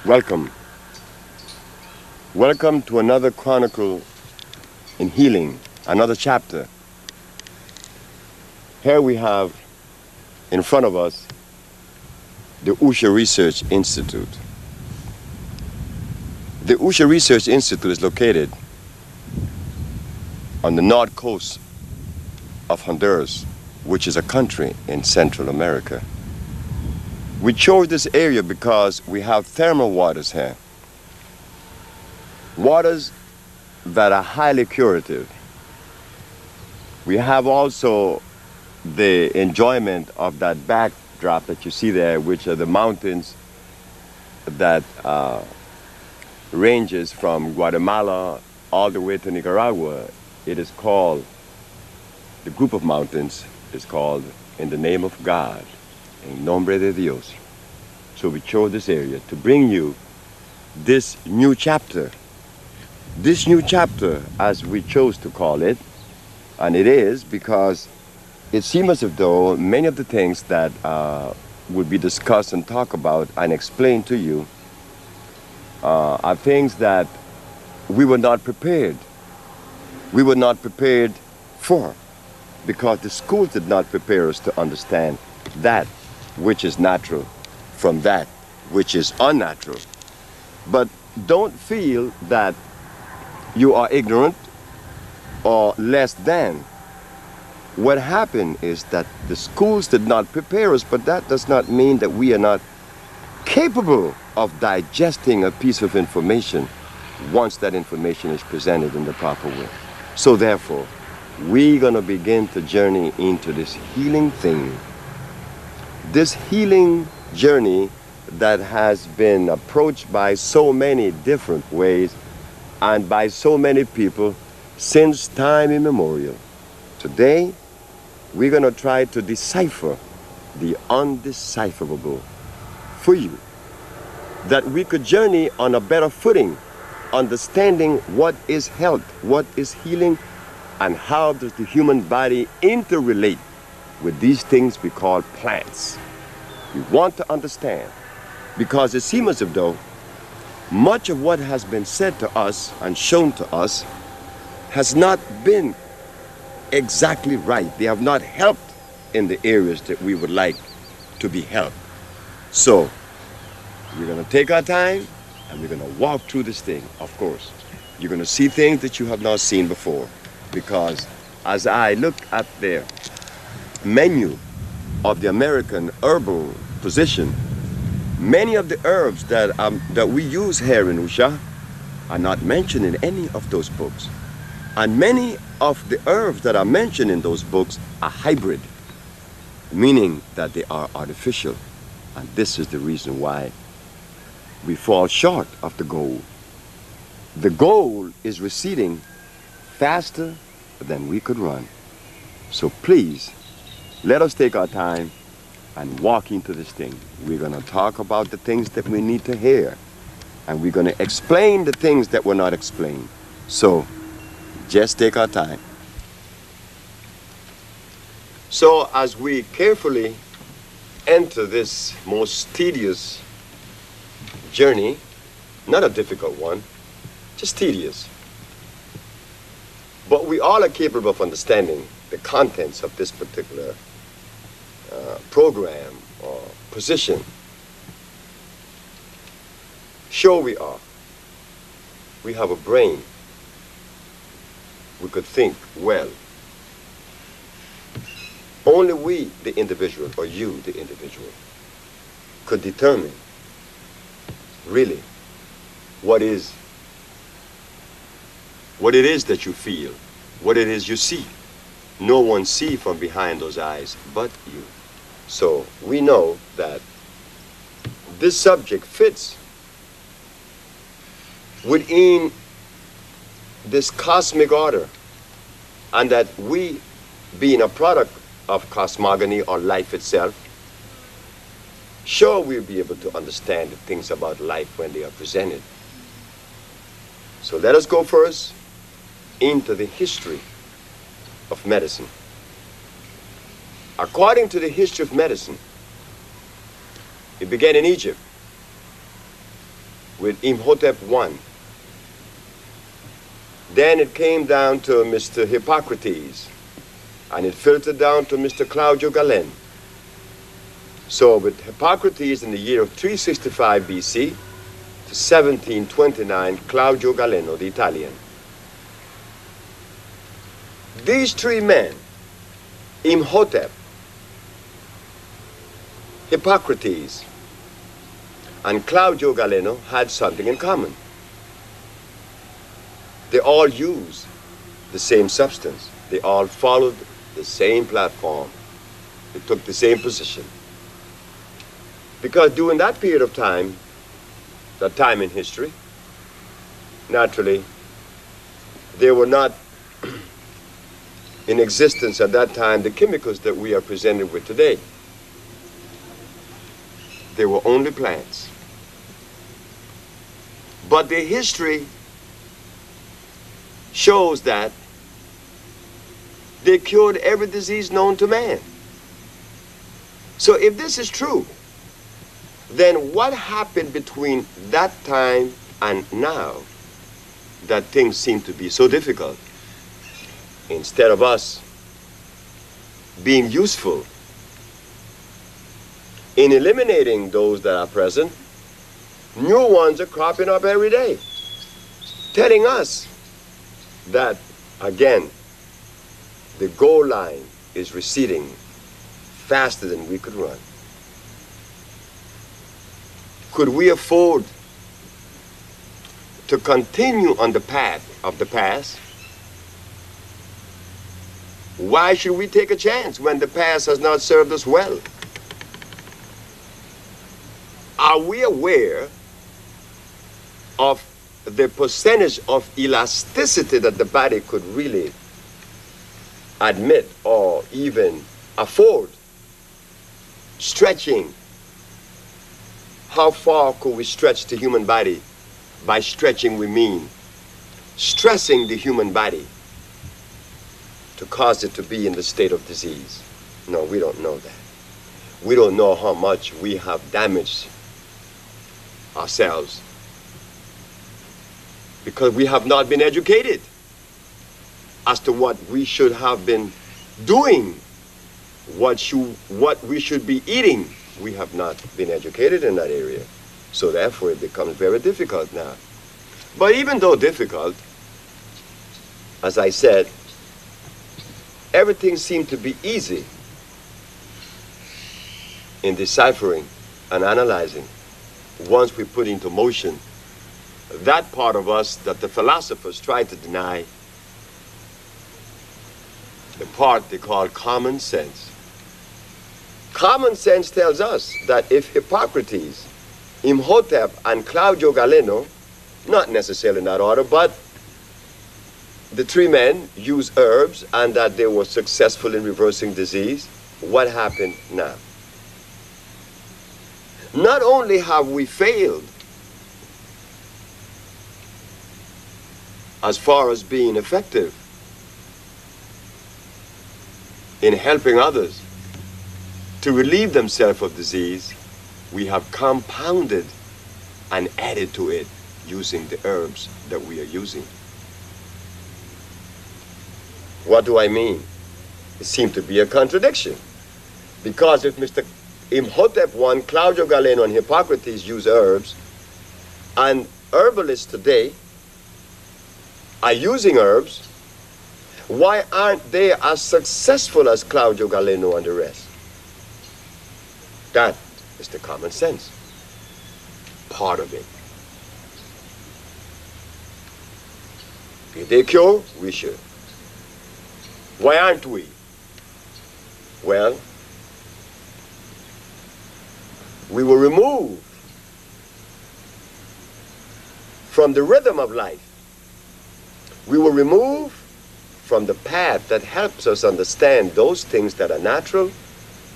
Welcome. Welcome to another chronicle in healing, another chapter. Here we have in front of us the Usha Research Institute. The Usha Research Institute is located on the north coast of Honduras, which is a country in Central America. We chose this area because we have thermal waters here. Waters that are highly curative. We have also the enjoyment of that backdrop that you see there, which are the mountains that ranges from Guatemala all the way to Nicaragua. It is called, the group of mountains is called In the Name of God, En Nombre de Dios. So we chose this area to bring you this new chapter. This new chapter, as we chose to call it, and it is because it seems as though many of the things that will be discussed and talked about and explained to you are things that we were not prepared. We were not prepared for, because the schools did not prepare us to understand that which is natural from that which is unnatural. But don't feel that you are ignorant or less than. What happened is that the schools did not prepare us, but that does not mean that we are not capable of digesting a piece of information once that information is presented in the proper way. So therefore, we're going to begin to journey into this healing thing. This healing journey that has been approached by so many different ways and by so many people since time immemorial. Today, we're going to try to decipher the undecipherable for you, that we could journey on a better footing, understanding what is health, what is healing, and how does the human body interrelate with these things we call plants. We want to understand, because it seems as though much of what has been said to us and shown to us has not been exactly right. They have not helped in the areas that we would like to be helped. So we're going to take our time and we're going to walk through this thing. Of course, you're going to see things that you have not seen before, because as I look at the menu of the American herbal position, many of the herbs that we use here in Usha are not mentioned in any of those books. And many of the herbs that are mentioned in those books are hybrid, meaning that they are artificial. And this is the reason why we fall short of the goal. The goal is receding faster than we could run. So please, let us take our time and walk into this thing. We're going to talk about the things that we need to hear, and we're going to explain the things that were not explained. So just take our time. So as we carefully enter this most tedious journey, not a difficult one, just tedious, but we all are capable of understanding the contents of this particular program or position. Sure we are. We have a brain. We could think well. Only we, the individual, or you, the individual, could determine really what it is that you feel, what it is you see. No one sees from behind those eyes but you. So we know that this subject fits within this cosmic order, and that we, being a product of cosmogony or life itself, sure we'll be able to understand the things about life when they are presented. So let us go first into the history of medicine. According to the history of medicine, it began in Egypt. with Imhotep I. Then it came down to Mr. Hippocrates, and it filtered down to Mr. Claudio Galen. So with Hippocrates in the year of 365 BC to 1729, Claudio Galeno, the Italian. These three men, Imhotep, Hippocrates, and Claudio Galeno, had something in common. They all used the same substance. They all followed the same platform. They took the same position. Because during that period of time, that time in history, naturally, there were not in existence at that time the chemicals that we are presented with today. They were only plants. But the history shows that they cured every disease known to man. So if this is true, then what happened between that time and now that things seem to be so difficult? Instead of us being useful in eliminating those that are present, new ones are cropping up every day, telling us that, again, the goal line is receding faster than we could run. Could we afford to continue on the path of the past? Why should we take a chance when the past has not served us well? Are we aware of the percentage of elasticity that the body could really admit or even afford? Stretching. How far could we stretch the human body? By stretching, we mean stressing the human body to cause it to be in the state of disease. No, we don't know that. We don't know how much we have damaged ourselves because we have not been educated as to what we should have been doing, what we should be eating. We have not been educated in that area. So therefore it becomes very difficult now. But even though difficult, as I said, everything seemed to be easy in deciphering and analyzing once we put into motion that part of us that the philosophers try to deny, the part they call common sense. Common sense tells us that if Hippocrates, Imhotep, and Claudio Galeno, not necessarily in that order, but the three men used herbs and that they were successful in reversing disease, what happened now? Not only have we failed as far as being effective in helping others to relieve themselves of disease, we have compounded and added to it using the herbs that we are using. What do I mean? It seems to be a contradiction. Because if Mr. Imhotep I, Claudio Galeno, and Hippocrates use herbs, and herbalists today are using herbs, why aren't they as successful as Claudio Galeno and the rest? That is the common sense part of it. If they cure, we should. Why aren't we? Well, we were removed from the rhythm of life. We were removed from the path that helps us understand those things that are natural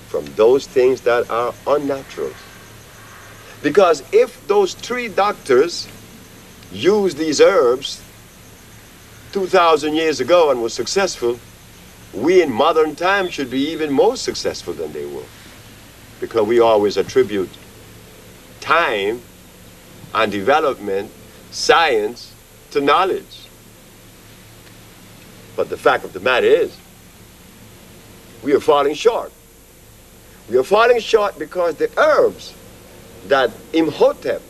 from those things that are unnatural. Because if those three doctors used these herbs 2,000 years ago and were successful, we in modern times should be even more successful than they were. Because we always attribute time and development, science to knowledge. But the fact of the matter is, we are falling short. We are falling short because the herbs that Imhotep,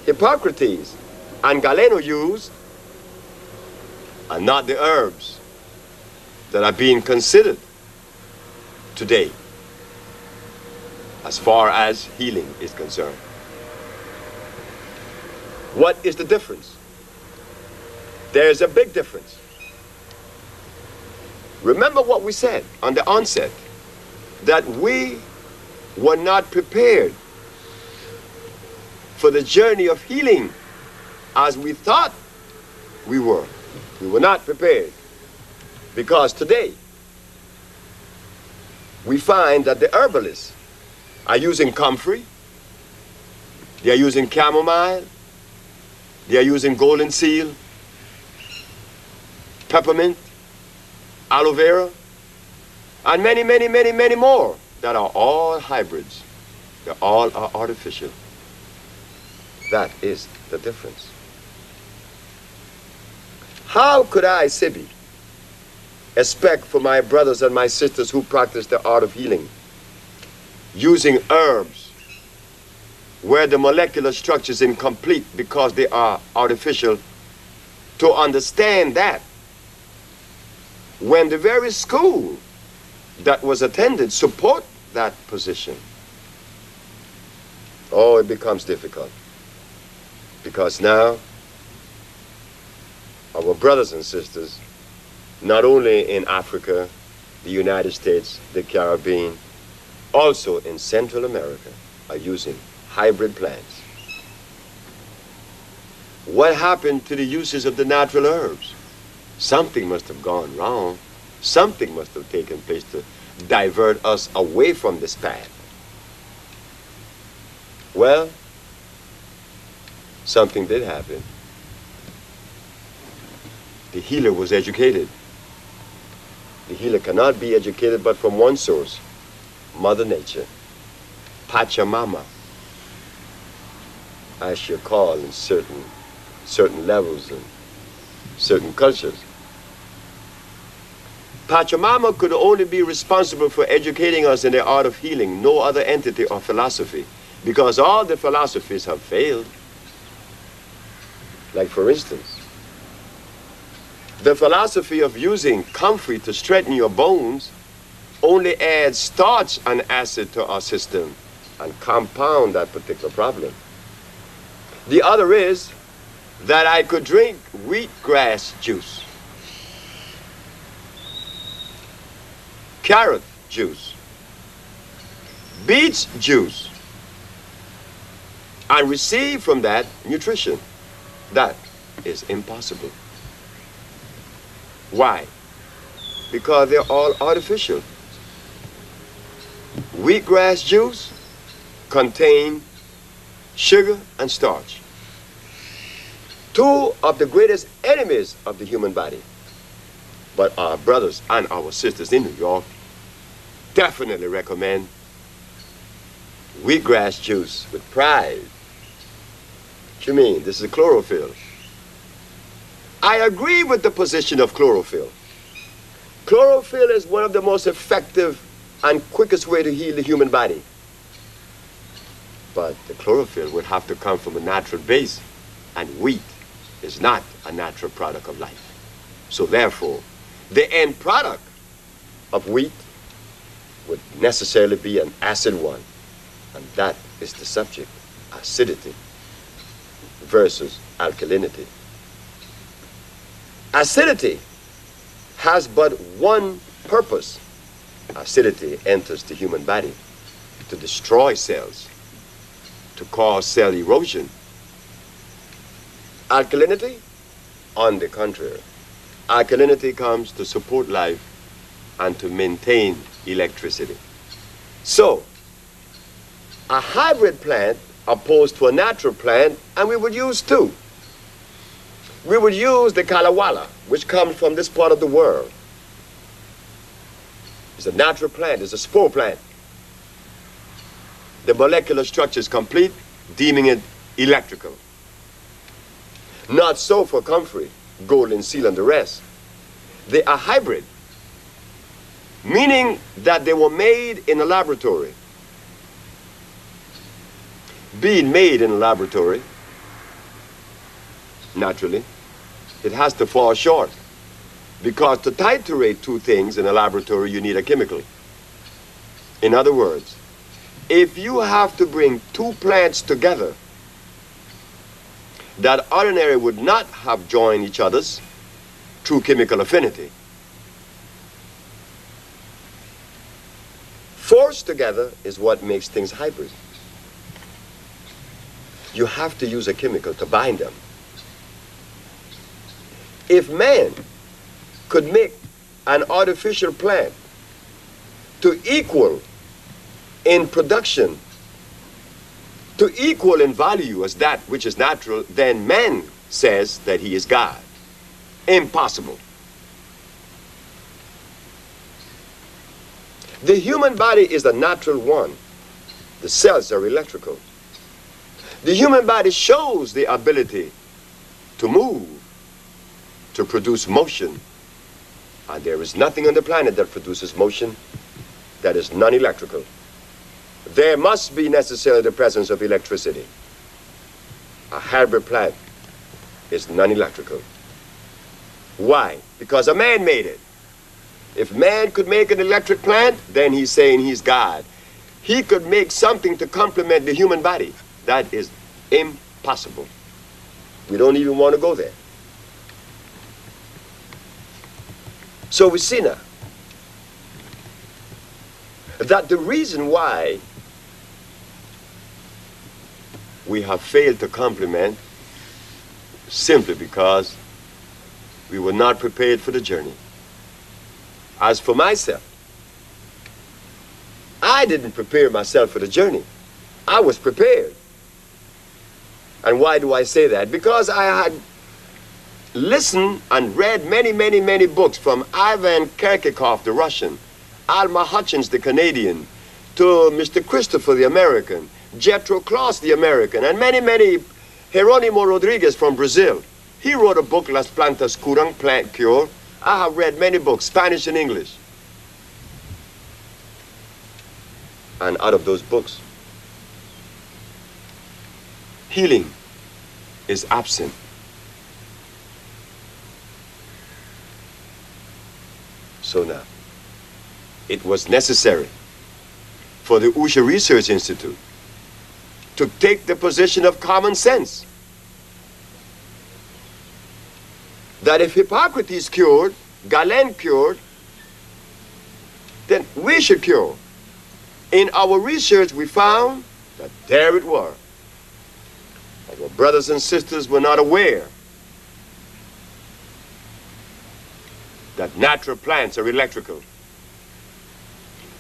Hippocrates, and Galeno used are not the herbs that are being considered today as far as healing is concerned. What is the difference? There's a big difference. Remember what we said on the onset, that we were not prepared for the journey of healing as we thought we were. We were not prepared, because today we find that the herbalists are using comfrey, they are using chamomile, they are using golden seal, peppermint, aloe vera, and many, many, many, many more that are all hybrids. They all are artificial. That is the difference. How could I, Sebi, expect for my brothers and my sisters who practice the art of healing, using herbs where the molecular structure is incomplete because they are artificial, to understand that when the very school that was attended support that position? Oh, it becomes difficult, because now our brothers and sisters, not only in Africa, the United States, the Caribbean, also in Central America, are using hybrid plants. What happened to the uses of the natural herbs? Something must have gone wrong. Something must have taken place to divert us away from this path. Well, something did happen. The healer was educated. The healer cannot be educated but from one source, Mother Nature, Pachamama, as she called in certain levels and certain cultures. Pachamama could only be responsible for educating us in the art of healing, no other entity or philosophy, because all the philosophies have failed. Like, for instance, the philosophy of using comfrey to straighten your bones only adds starch and acid to our system and compound that particular problem. The other is that I could drink wheatgrass juice, carrot juice, beet juice, and receive from that nutrition. That is impossible. Why? Because they're all artificial. Wheatgrass juice contains sugar and starch, two of the greatest enemies of the human body. But our brothers and our sisters in New York definitely recommend wheatgrass juice with pride. What you mean? This is chlorophyll. I agree with the position of chlorophyll. Chlorophyll is one of the most effective and quickest way to heal the human body. But the chlorophyll would have to come from a natural base, and wheat is not a natural product of life. So therefore, the end product of wheat would necessarily be an acid one, and that is the subject, acidity versus alkalinity. Acidity has but one purpose. Acidity enters the human body to destroy cells, to cause cell erosion. Alkalinity, on the contrary, alkalinity comes to support life and to maintain electricity. So, a hybrid plant opposed to a natural plant, and we would use two. We would use the kalawala, which comes from this part of the world. It's a natural plant, it's a spore plant. The molecular structure is complete, deeming it electrical. Not so for comfrey, golden seal, and the rest. They are hybrid, meaning that they were made in a laboratory. Being made in a laboratory, naturally, it has to fall short, because to titrate two things in a laboratory, you need a chemical. In other words, if you have to bring two plants together that ordinarily would not have joined each other's through chemical affinity, forced together is what makes things hybrid. You have to use a chemical to bind them. If man could make an artificial plant to equal in production, to equal in value as that which is natural, then man says that he is God. Impossible. The human body is a natural one. The cells are electrical. The human body shows the ability to move, to produce motion. And there is nothing on the planet that produces motion that is non-electrical. There must be necessarily the presence of electricity. A hybrid plant is non-electrical. Why? Because a man made it. If man could make an electric plant, then he's saying he's God. He could make something to complement the human body. That is impossible. We don't even want to go there. So we see now that the reason why we have failed to complement simply because we were not prepared for the journey. As for myself, I didn't prepare myself for the journey. I was prepared. And why do I say that? Because I had listened and read many books, from Ivan Kirkikov, the Russian, Alma Hutchins, the Canadian, to Mr. Christopher, the American, Jethro Kloss, the American, and many, Jeronimo Rodriguez from Brazil. He wrote a book, Las Plantas Curan, Plant Cure. I have read many books, Spanish and English. And out of those books, healing is absent. So now, it was necessary for the Usha Research Institute to take the position of common sense. That if Hippocrates cured, Galen cured, then we should cure. In our research, we found that there it were. Our brothers and sisters were not aware that natural plants are electrical.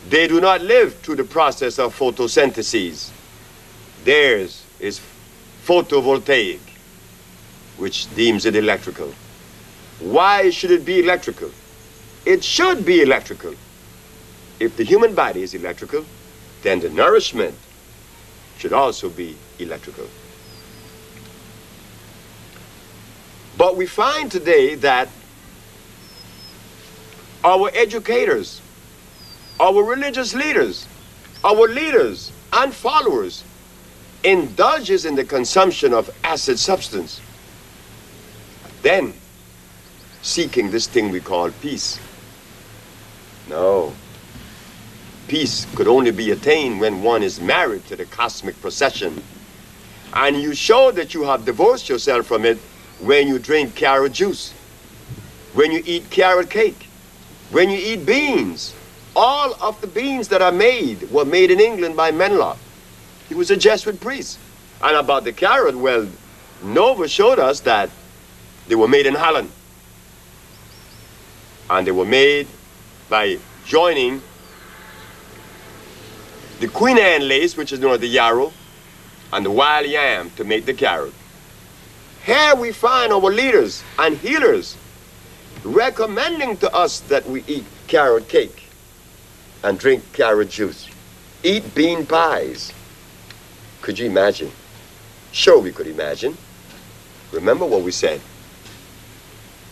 They do not live through the process of photosynthesis. Theirs is photovoltaic, which deems it electrical. Why should it be electrical? It should be electrical. If the human body is electrical, then the nourishment should also be electrical. But we find today that our educators, our religious leaders, our leaders and followers indulges in the consumption of acid substance, then seeking this thing we call peace. No. Peace could only be attained when one is married to the cosmic procession. And you show that you have divorced yourself from it when you drink carrot juice, when you eat carrot cake, when you eat beans. All of the beans that are made were made in England by Menlock. He was a Jesuit priest. And about the carrot, well, Nova showed us that they were made in Holland. And they were made by joining the Queen Anne lace, which is known as the yarrow, and the wild yam to make the carrot. Here we find our leaders and healers recommending to us that we eat carrot cake and drink carrot juice, eat bean pies. Could you imagine? Sure, we could imagine. Remember what we said.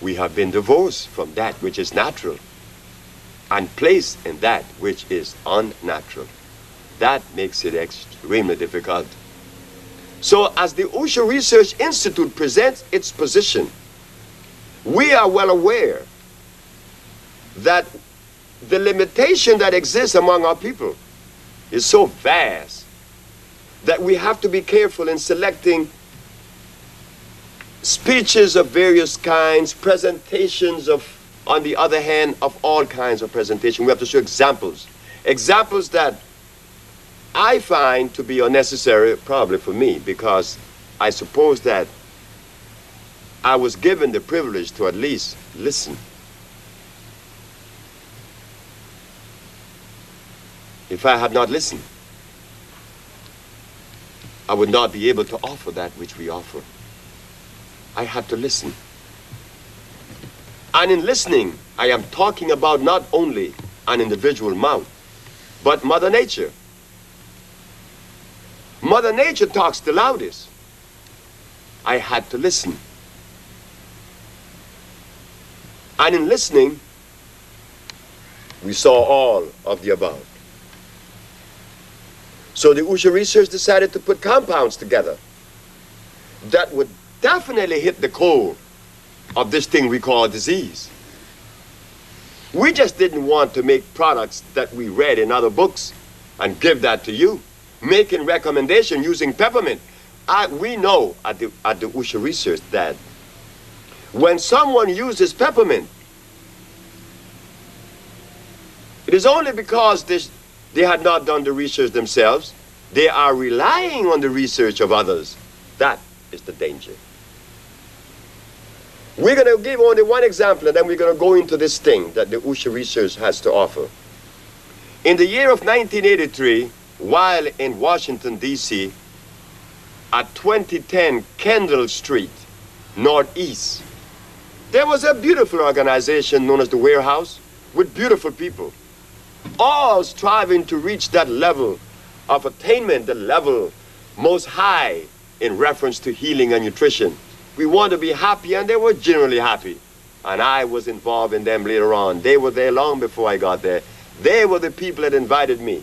We have been divorced from that which is natural and placed in that which is unnatural. That makes it extremely difficult. So as the Usha Research Institute presents its position, we are well aware that the limitation that exists among our people is so vast that we have to be careful in selecting speeches of various kinds, presentations of, on the other hand, of all kinds of presentation. We have to show examples. Examples that I find to be unnecessary, probably for me, because I suppose that I was given the privilege to at least listen. If I had not listened, I would not be able to offer that which we offer. I had to listen. And in listening, I am talking about not only an individual mouth, but Mother Nature. Mother Nature talks the loudest. I had to listen. And in listening, we saw all of the above. So the Usha Research decided to put compounds together that would definitely hit the core of this thing we call disease. We just didn't want to make products that we read in other books and give that to you, making recommendation using peppermint. We know at the Usha Research that when someone uses peppermint, it is only because they had not done the research themselves. They are relying on the research of others. That is the danger. We're going to give only one example, and then we're going to go into this thing that the Usha Research has to offer. In the year of 1983, while in Washington, D.C., at 2010 Kendall Street, Northeast, there was a beautiful organization known as the Warehouse with beautiful people, all striving to reach that level of attainment, the level most high in reference to healing and nutrition. We want to be happy, and they were generally happy. And I was involved in them later on. They were there long before I got there. They were the people that invited me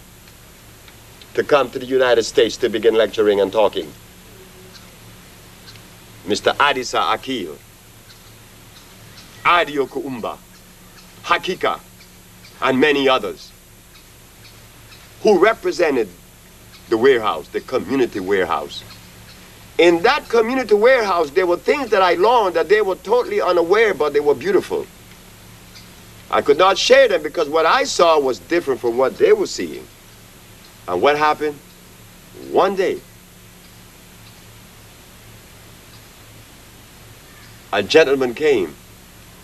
to come to the United States to begin lecturing and talking. Mr. Adisa Akil, Adio Kuumba, Hakika, and many others who represented the warehouse, the community warehouse. In that community warehouse, there were things that I learned that they were totally unaware, but they were beautiful. I could not share them because what I saw was different from what they were seeing. And what happened? One day, a gentleman came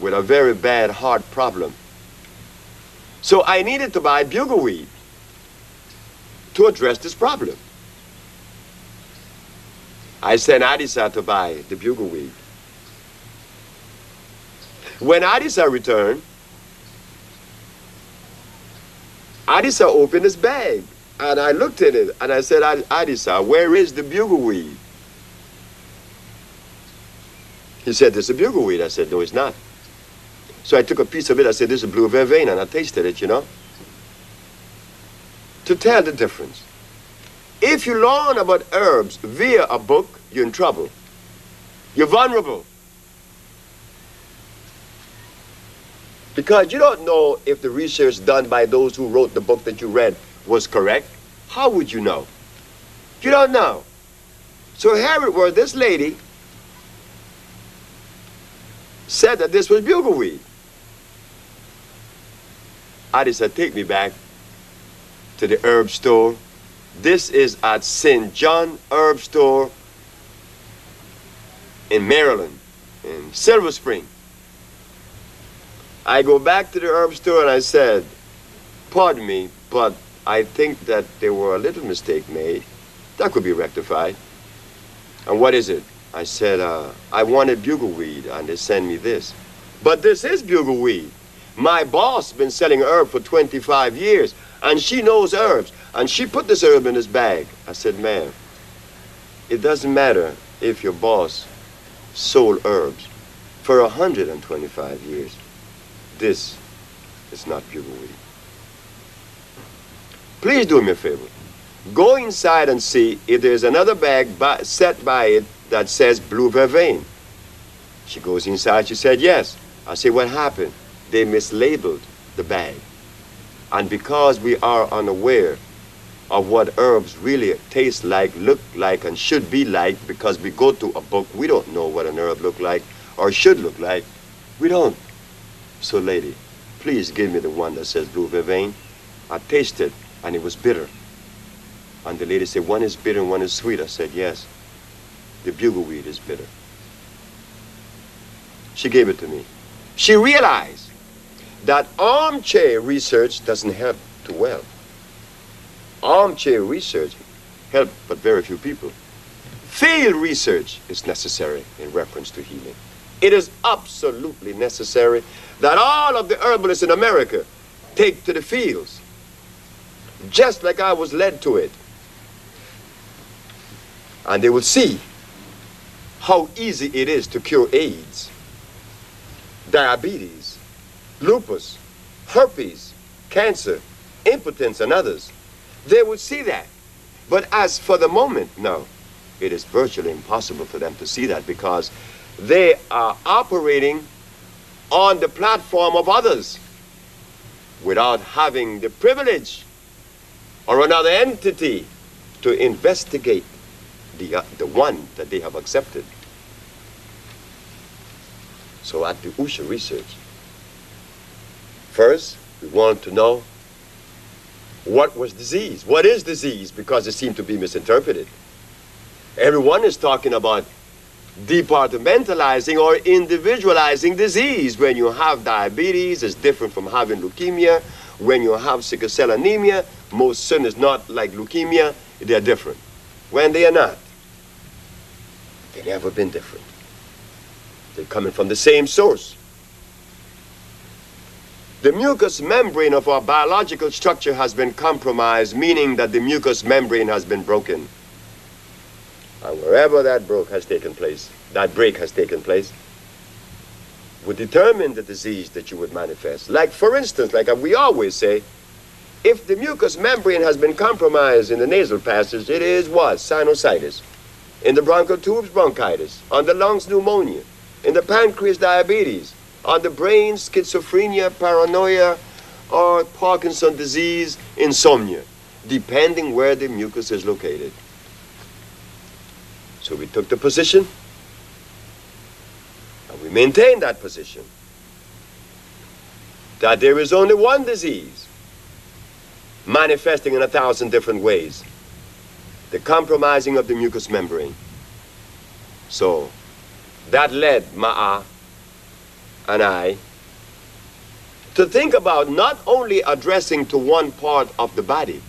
with a very bad heart problem. So I needed to buy bugleweed to address this problem. I sent Adisa to buy the bugleweed. When Adisa returned, Adisa opened his bag, and I looked at it, and I said, Adisa, where is the bugleweed? He said, this is a bugleweed. I said, no, it's not. So I took a piece of it. I said, this is blue vervain, and I tasted it, you know, to tell the difference. If you learn about herbs via a book, you're in trouble. You're vulnerable. Because you don't know if the research done by those who wrote the book that you read was correct. How would you know? You don't know. So here it was, this lady said that this was bugleweed. I said, take me back to the herb store. This is at St. John Herb Store in Maryland, in Silver Spring. I go back to the herb store and I said, pardon me, but I think that there were a little mistake made. That could be rectified. And what is it? I said, I wanted bugleweed, and they sent me this. But this is bugleweed. My boss has been selling herb for 25 years, and she knows herbs. And she put this herb in this bag. I said, ma'am, it doesn't matter if your boss sold herbs for 125 years. This is not bugleweed. Please do me a favor. Go inside and see if there's another bag set by it that says blue vervain. She goes inside, she said, yes. I say, what happened? They mislabeled the bag. And because we are unaware of what herbs really taste like, look like, and should be like, because we go to a book, we don't know what an herb look like or should look like. We don't. So lady, please give me the one that says blue vervain. I tasted and it was bitter. And the lady said, one is bitter and one is sweet. I said, yes, the bugleweed is bitter. She gave it to me. She realized that armchair research doesn't help too well. Armchair research helps but very few people. Field research is necessary in reference to healing. It is absolutely necessary that all of the herbalists in America take to the fields, just like I was led to it. And they will see how easy it is to cure AIDS, diabetes, lupus, herpes, cancer, impotence, and others. They will see that. But as for the moment, no, it is virtually impossible for them to see that because they are operating on the platform of others without having the privilege or another entity to investigate the one that they have accepted. So at the Usha Research, first we want to know what was disease, what is disease, because it seemed to be misinterpreted. Everyone is talking about departmentalizing or individualizing disease. When you have diabetes, it's different from having leukemia. When you have sickle cell anemia, most certain it's not like leukemia, they're different. When they are not, they've never been different. They're coming from the same source. The mucous membrane of our biological structure has been compromised, meaning that the mucous membrane has been broken. And wherever that break has taken place, would determine the disease that you would manifest. Like, for instance, like we always say, if the mucous membrane has been compromised in the nasal passage, it is what? Sinusitis. In the bronchial tubes, bronchitis. On the lungs, pneumonia. In the pancreas, diabetes. On the brain, schizophrenia, paranoia, or Parkinson's disease, insomnia, depending where the mucus is located. So we took the position, and we maintained that position, that there is only one disease manifesting in 1,000 different ways, the compromising of the mucous membrane. So that led Ma'a and I to think about not only addressing to one part of the body,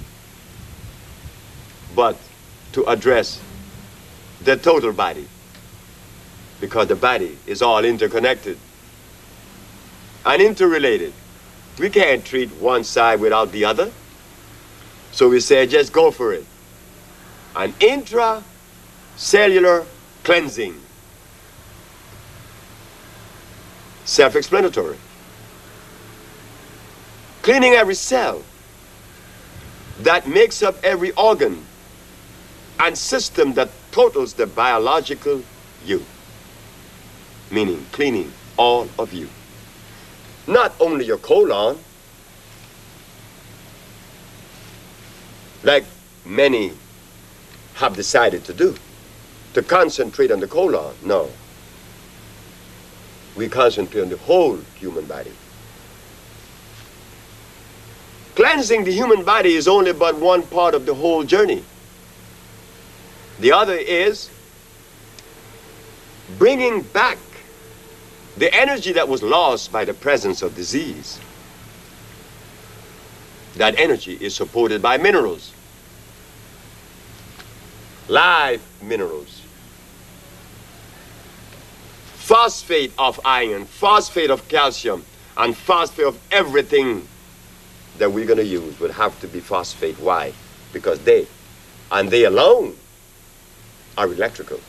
but to address the total body, because the body is all interconnected and interrelated. We can't treat one side without the other. So we say, just go for it. An intracellular cleansing. Self-explanatory. Cleaning every cell that makes up every organ and system that totals the biological you. Meaning cleaning all of you. Not only your colon, like many have decided to do, to concentrate on the colon. No. We concentrate on the whole human body. Cleansing the human body is only but one part of the whole journey. The other is bringing back the energy that was lost by the presence of disease. That energy is supported by minerals, live minerals, phosphate of iron, phosphate of calcium, and phosphate of everything that we're going to use would have to be phosphate. Why? Because they, and they alone, are electrical.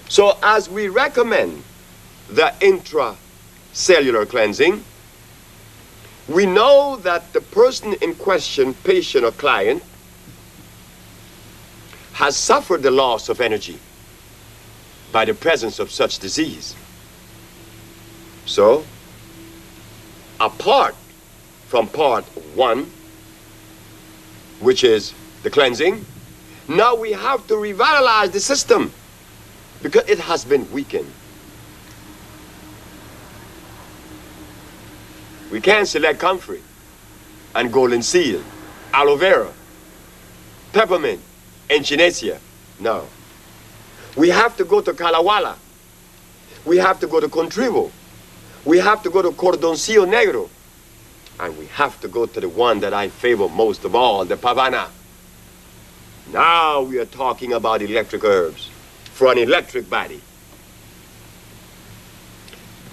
So as we recommend the intracellular cleansing, we know that the person in question, patient or client, has suffered the loss of energy by the presence of such disease. So, apart from part one, which is the cleansing, now we have to revitalize the system because it has been weakened. We can't select comfrey and golden seal, aloe vera, peppermint, echinacea. No. We have to go to calawala. We have to go to contrivo. We have to go to cordoncillo negro. And we have to go to the one that I favor most of all, the pavana. Now we are talking about electric herbs for an electric body.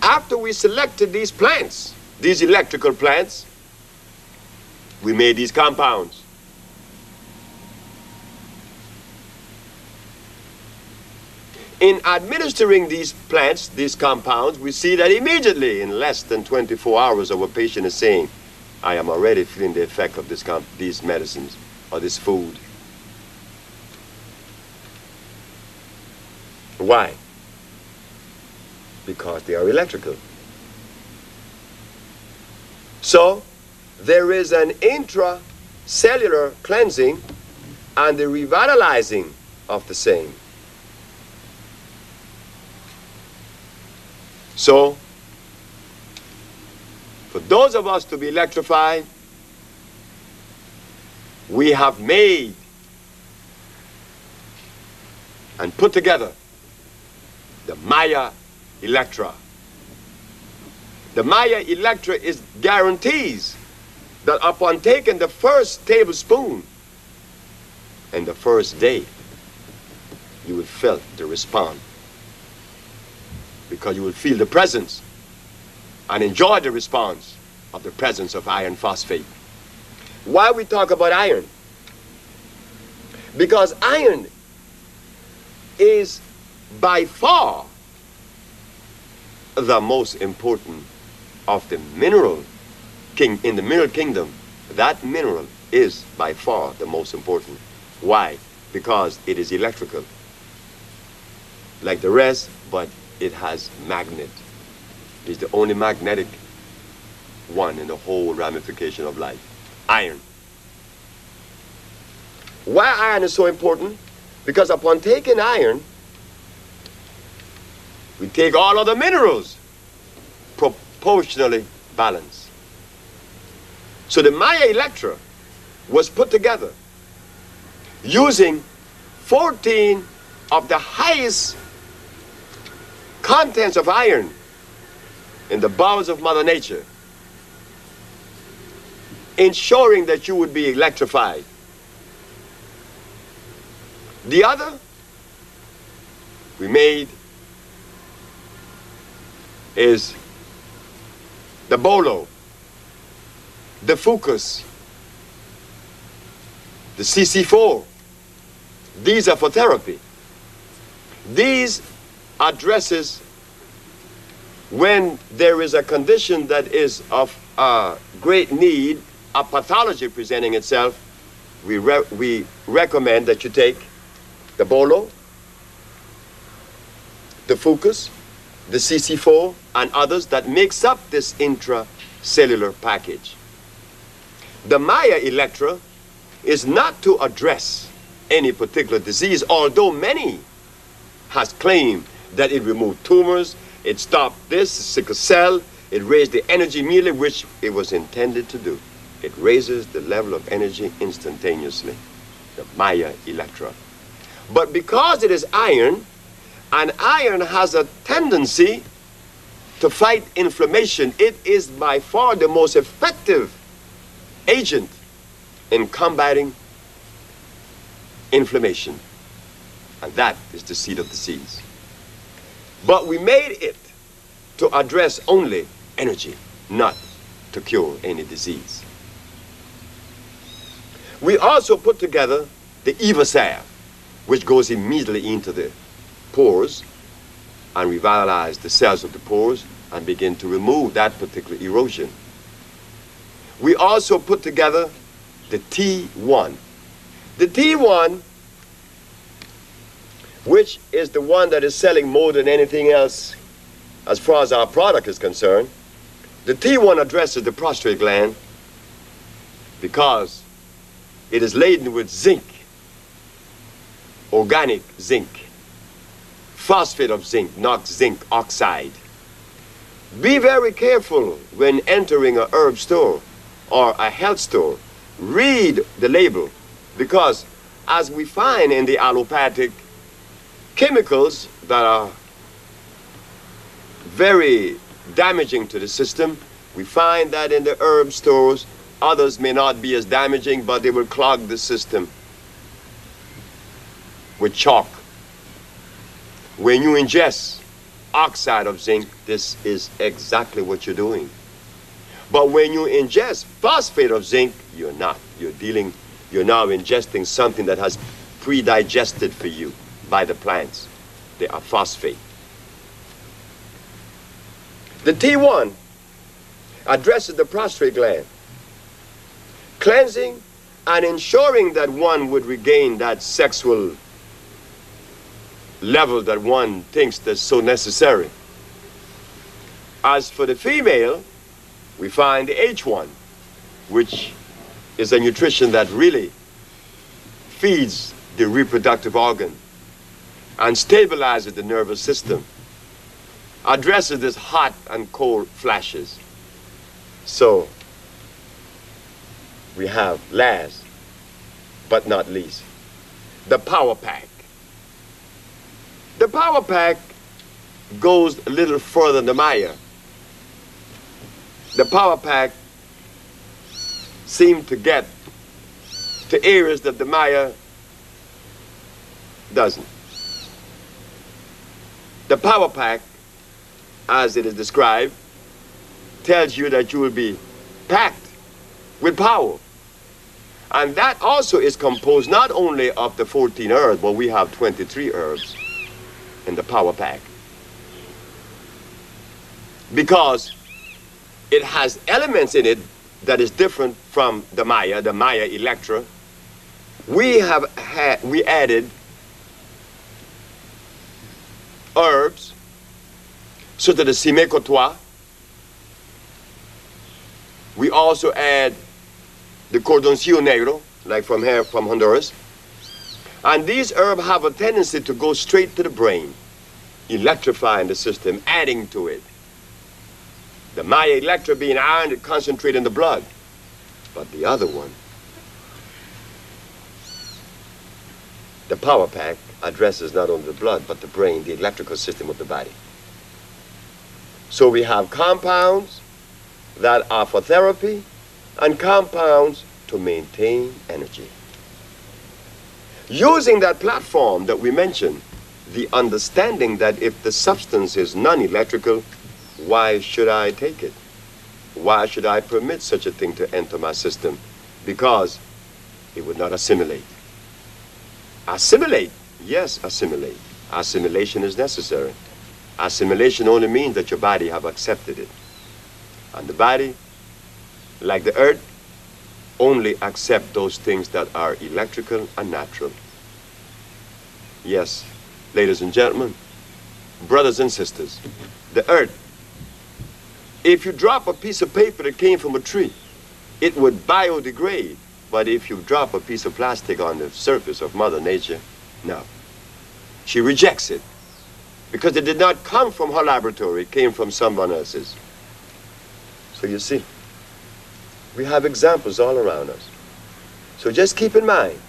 After we selected these plants, these electrical plants, we made these compounds. In administering these plants, these compounds, we see that immediately in less than 24 hours our patient is saying, I am already feeling the effect of these medicines or this food. Why? Because they are electrical. So, there is an intracellular cleansing and the revitalizing of the same. So, for those of us to be electrified, we have made and put together the Maya Electra. The Maya Electra guarantees that upon taking the first tablespoon and the first day, you will feel the response. Because you will feel the presence and enjoy the response of the presence of iron phosphate. Why we talk about iron? Because iron is by far the most important of the mineral in the mineral kingdom. That mineral is by far the most important. Why? Because it is electrical. Like the rest, but it has magnet. It's the only magnetic one in the whole ramification of life. Iron. Why iron is so important? Because upon taking iron, we take all other minerals proportionally balanced. So the Maya Electra was put together using 14 of the highest contents of iron in the bowels of Mother Nature, ensuring that you would be electrified. The other we made is the bolo, the fucus, the CC4. These are for therapy. These addresses when there is a condition that is of great need, a pathology presenting itself. We recommend that you take the bolo, the fucus, the CC4, and others that makes up this intracellular package. The Maya Electra is not to address any particular disease, although many has claimed that it removed tumors, it stopped this, sickle cell, it raised the energy immediately, which it was intended to do. It raises the level of energy instantaneously, the Maya Electra. But because it is iron, and iron has a tendency to fight inflammation, it is by far the most effective agent in combating inflammation. And that is the seed of disease. But we made it to address only energy, not to cure any disease. We also put together the Eva salve. which goes immediately into the pores and revitalize the cells of the pores and begin to remove that particular erosion. We also put together the T1. The T1, which is the one that is selling more than anything else as far as our product is concerned, the T1 addresses the prostate gland because it is laden with zinc, organic zinc, phosphate of zinc, not zinc oxide. Be very careful when entering a herb store or a health store. Read the label, because as we find in the allopathic chemicals that are very damaging to the system, we find that in the herb stores, others may not be as damaging, but they will clog the system with chalk. When you ingest oxide of zinc, this is exactly what you're doing. But when you ingest phosphate of zinc, you're not. You're now ingesting something that has pre-digested for you by the plants. They are phosphate. The T1 addresses the prostate gland, cleansing and ensuring that one would regain that sexual level that one thinks that's so necessary. As for the female, we find the H1, which is a nutrition that really feeds the reproductive organ and stabilizes the nervous system, addresses this hot and cold flashes. So we have last but not least, the power pack. The power pack goes a little further than the Maya. The power pack seemed to get to areas that the Maya doesn't. The power pack, as it is described, tells you that you will be packed with power. And that also is composed not only of the 14 herbs, but we have 23 herbs in the power pack. Because it has elements in it that is different from the Maya Electra. We added herbs such as the Cime Cotois. We also add the Cordoncillo Negro, like from here, from Honduras. And these herbs have a tendency to go straight to the brain, electrifying the system, adding to it. The Maya Electra being iron, it concentrates in the blood. But the other one, the power pack, addresses not only the blood, but the brain, the electrical system of the body. So we have compounds that are for therapy and compounds to maintain energy. Using that platform that we mentioned, the understanding that if the substance is non-electrical, why should I take it? Why should I permit such a thing to enter my system? Because it would not assimilate. Assimilate, yes, assimilate. Assimilation is necessary. Assimilation only means that your body have accepted it. And the body, like the earth, only accept those things that are electrical and natural. Yes, ladies and gentlemen, brothers and sisters, the earth, if you drop a piece of paper that came from a tree, it would biodegrade. But if you drop a piece of plastic on the surface of Mother Nature, no. She rejects it because it did not come from her laboratory, it came from someone else's. So you see, we have examples all around us. So just keep in mind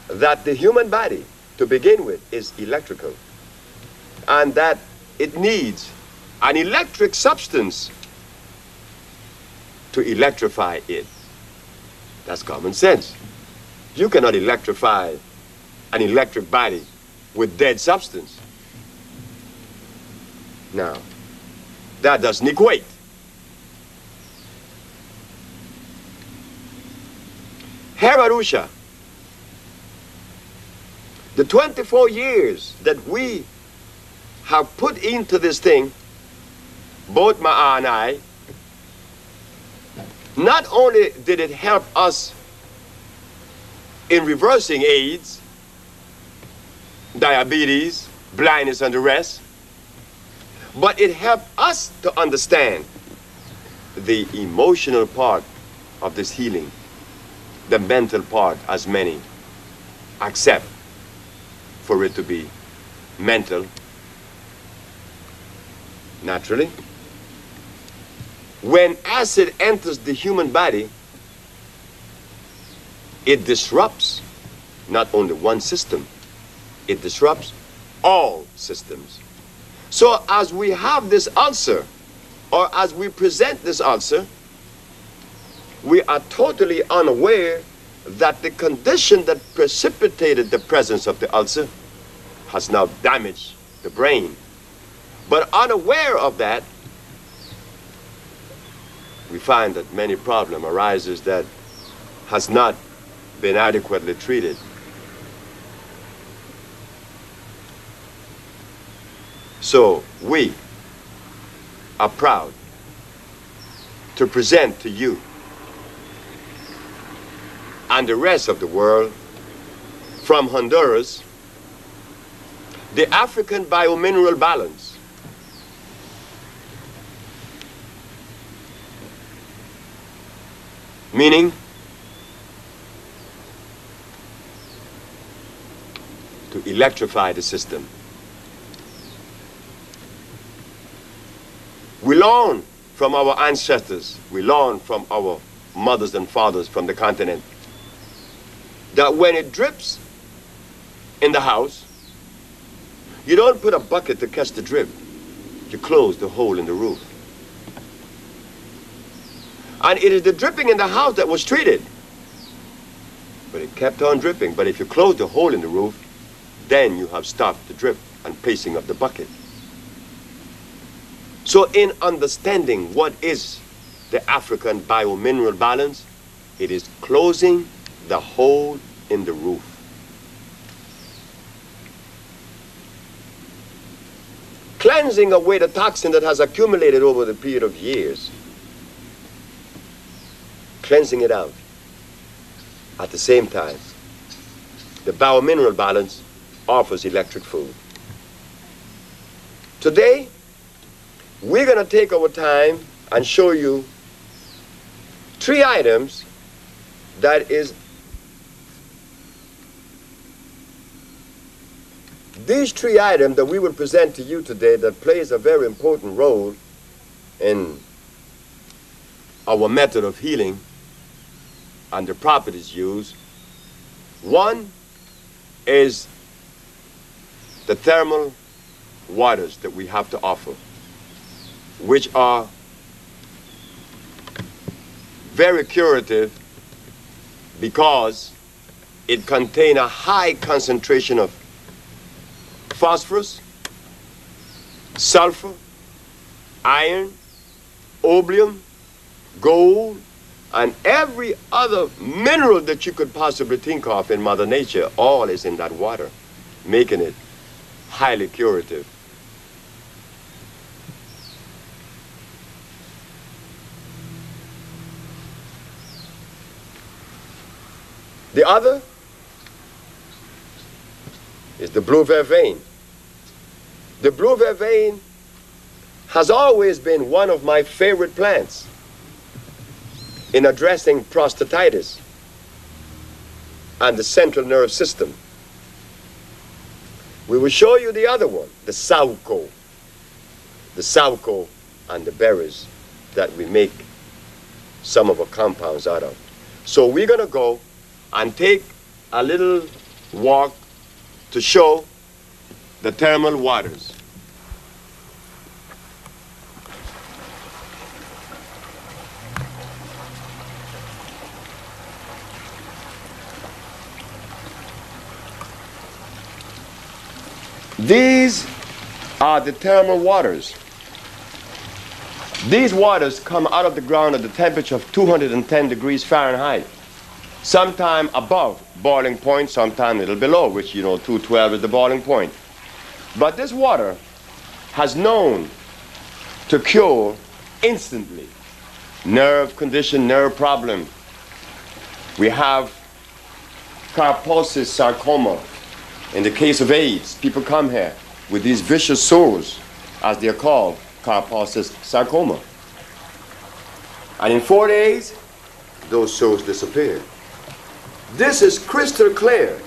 that the human body, to begin with, is electrical, and that it needs an electric substance to electrify it. That's common sense. You cannot electrify an electric body with dead substance. Now, that doesn't equate. Here at Usha, The 24 years that we have put into this thing, both Ma and I, not only did it help us in reversing AIDS, diabetes, blindness, and the rest, but it helped us to understand the emotional part of this healing, the mental part, as many accept for it to be mental, naturally. When acid enters the human body, it disrupts not only one system, it disrupts all systems. So as we have this ulcer, or as we present this ulcer, we are totally unaware that the condition that precipitated the presence of the ulcer has now damaged the brain. But unaware of that, we find that many problem arises that has not been adequately treated. So we are proud to present to you and the rest of the world from Honduras the African biomineral balance. Meaning to electrify the system. We learn from our ancestors, we learn from our mothers and fathers from the continent, that when it drips in the house, you don't put a bucket to catch the drip. You close the hole in the roof. And it is the dripping in the house that was treated. But it kept on dripping. But if you close the hole in the roof, then you have stopped the drip and placing of the bucket. So in understanding what is the African biomineral balance, it is closing the hole in the roof. Cleansing away the toxin that has accumulated over the period of years. Cleansing it out. At the same time, the biomineral balance offers electric food. Today, we're going to take our time and show you 3 items that is these 3 items that we will present to you today that plays a very important role in our method of healing and the properties used. One is the thermal waters that we have to offer, which are very curative because it contains a high concentration of phosphorus, sulfur, iron, oblium, gold, and every other mineral that you could possibly think of in Mother Nature, all is in that water, making it highly curative. The other is the blue vervain. The blue vervain has always been one of my favorite plants in addressing prostatitis and the central nerve system. We will show you the other one, the sauco. The sauco and the berries that we make some of our compounds out of. So we're going to go and take a little walk to show the thermal waters. These are the thermal waters. These waters come out of the ground at the temperature of 210 degrees Fahrenheit. sometime above boiling point, sometime a little below, which 212 is the boiling point. But this water has known to cure instantly nerve condition, nerve problem. We have carposis sarcoma. In the case of AIDS, people come here with these vicious sores, as they are called, carposis sarcoma. And in 4 days, those sores disappear. This is crystal clear.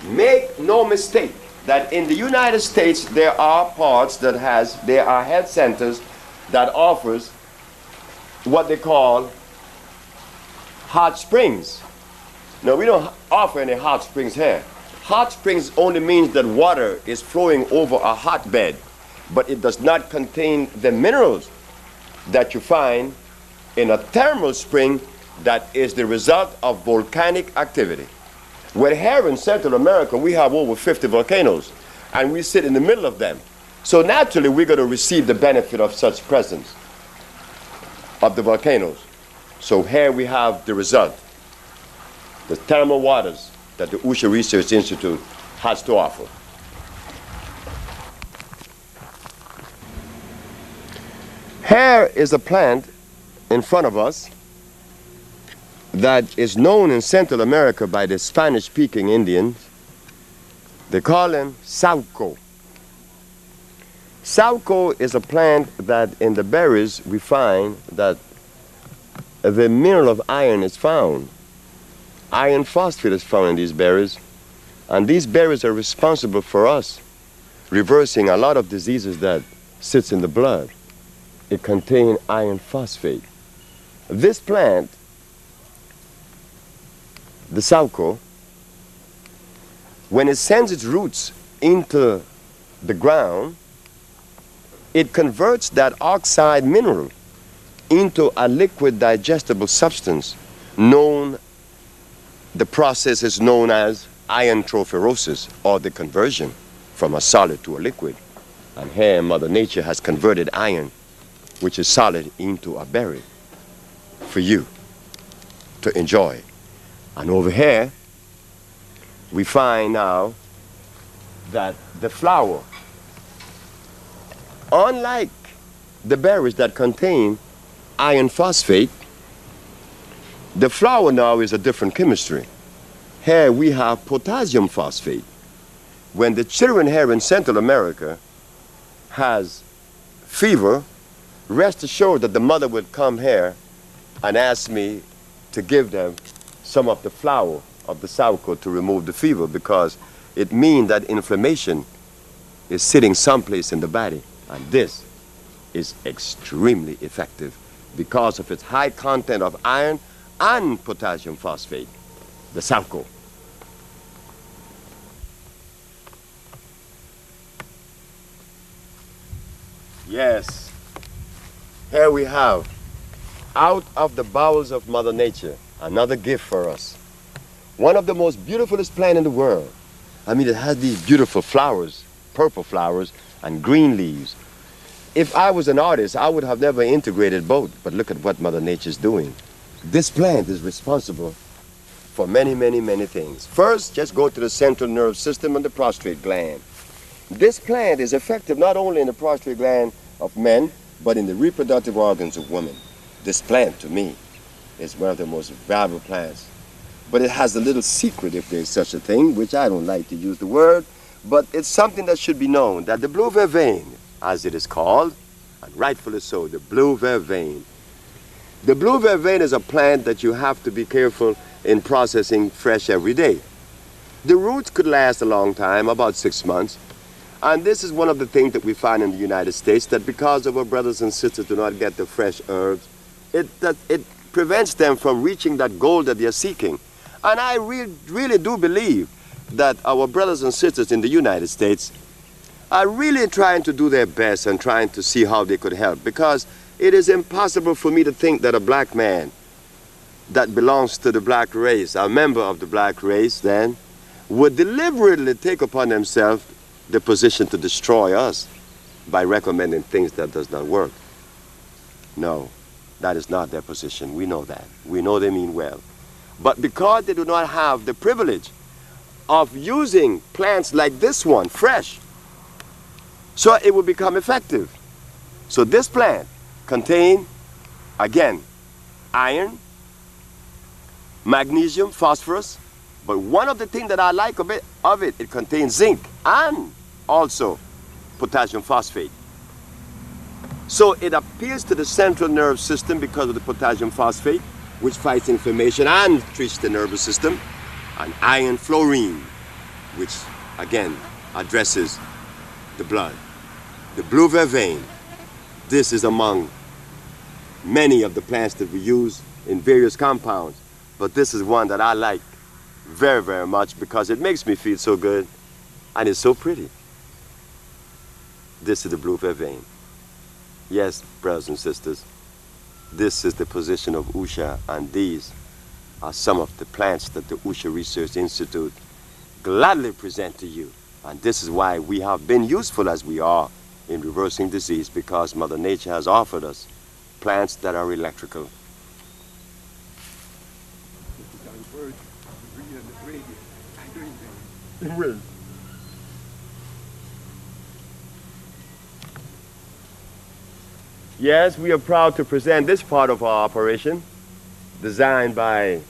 Make no mistake that in the United States there are parts there are health centers that offers what they call hot springs. Now, we don't offer any hot springs here. Hot springs only means that water is flowing over a hotbed, but it does not contain the minerals that you find in a thermal spring that is the result of volcanic activity. Well, here in Central America, we have over 50 volcanoes, and we sit in the middle of them. So naturally, we're going to receive the benefit of such presence of the volcanoes. So here we have the result, the thermal waters that the Usha Research Institute has to offer. Here is a plant in front of us that is known in Central America by the Spanish-speaking Indians. They call him sauco. Sauco is a plant that in the berries we find that the mineral of iron is found. Iron phosphate is found in these berries, and these berries are responsible for us reversing a lot of diseases that sits in the blood. It contains iron phosphate. This plant, the sauco, when it sends its roots into the ground, it converts that oxide mineral into a liquid digestible substance the process is known as iontrophoresis, or the conversion from a solid to a liquid. And here Mother Nature has converted iron, which is solid, into a berry for you to enjoy. And over here we find now that the flower, unlike the berries that contain iron phosphate, the flower now is a different chemistry. Here we have potassium phosphate. When the children here in Central America has fever, rest assured that the mother would come here and ask me to give them some of the flower of the sauco to remove the fever, because it means that inflammation is sitting someplace in the body. And this is extremely effective because of its high content of iron and potassium phosphate, the sauco. Yes, here we have, out of the bowels of Mother Nature, another gift for us. One of the most beautifulest plants in the world. I mean, it has these beautiful flowers, purple flowers and green leaves. If I was an artist, I would have never integrated both, but look at what Mother Nature is doing. This plant is responsible for many, many, many things. First, just go to the central nervous system and the prostate gland. This plant is effective not only in the prostate gland of men, but in the reproductive organs of women. This plant, to me, is one of the most valuable plants. But it has a little secret, if there's such a thing, which I don't like to use the word, but it's something that should be known, that the blue vervain, as it is called, and rightfully so, the blue vervain. The blue vervain is a plant that you have to be careful in processing fresh every day. The roots could last a long time, about 6 months. And this is one of the things that we find in the United States, that because of our brothers and sisters do not get the fresh herbs, it prevents them from reaching that goal that they are seeking. And I really do believe that our brothers and sisters in the United States are really trying to do their best and trying to see how they could help, because it is impossible for me to think that a black man that belongs to the black race, a member of the black race then, would deliberately take upon themselves the position to destroy us by recommending things that does not work. No, that is not their position. We know that. We know they mean well. But because they do not have the privilege of using plants like this one, fresh, so it will become effective. So this plant contains, again, iron, magnesium, phosphorus, but one of the things that I like of it contains zinc and also potassium phosphate. So it appeals to the central nerve system because of the potassium phosphate, which fights inflammation and treats the nervous system, and iron fluorine, which again addresses the blood. The blue vervain, this is among many of the plants that we use in various compounds, but this is one that I like very, very much because it makes me feel so good and it's so pretty. This is the blue vervain. Yes, brothers and sisters, this is the position of Usha, and these are some of the plants that the Usha Research Institute gladly present to you. And this is why we have been useful as we are in reversing disease, because Mother Nature has offered us plants that are electrical. Yes, we are proud to present this part of our operation, designed by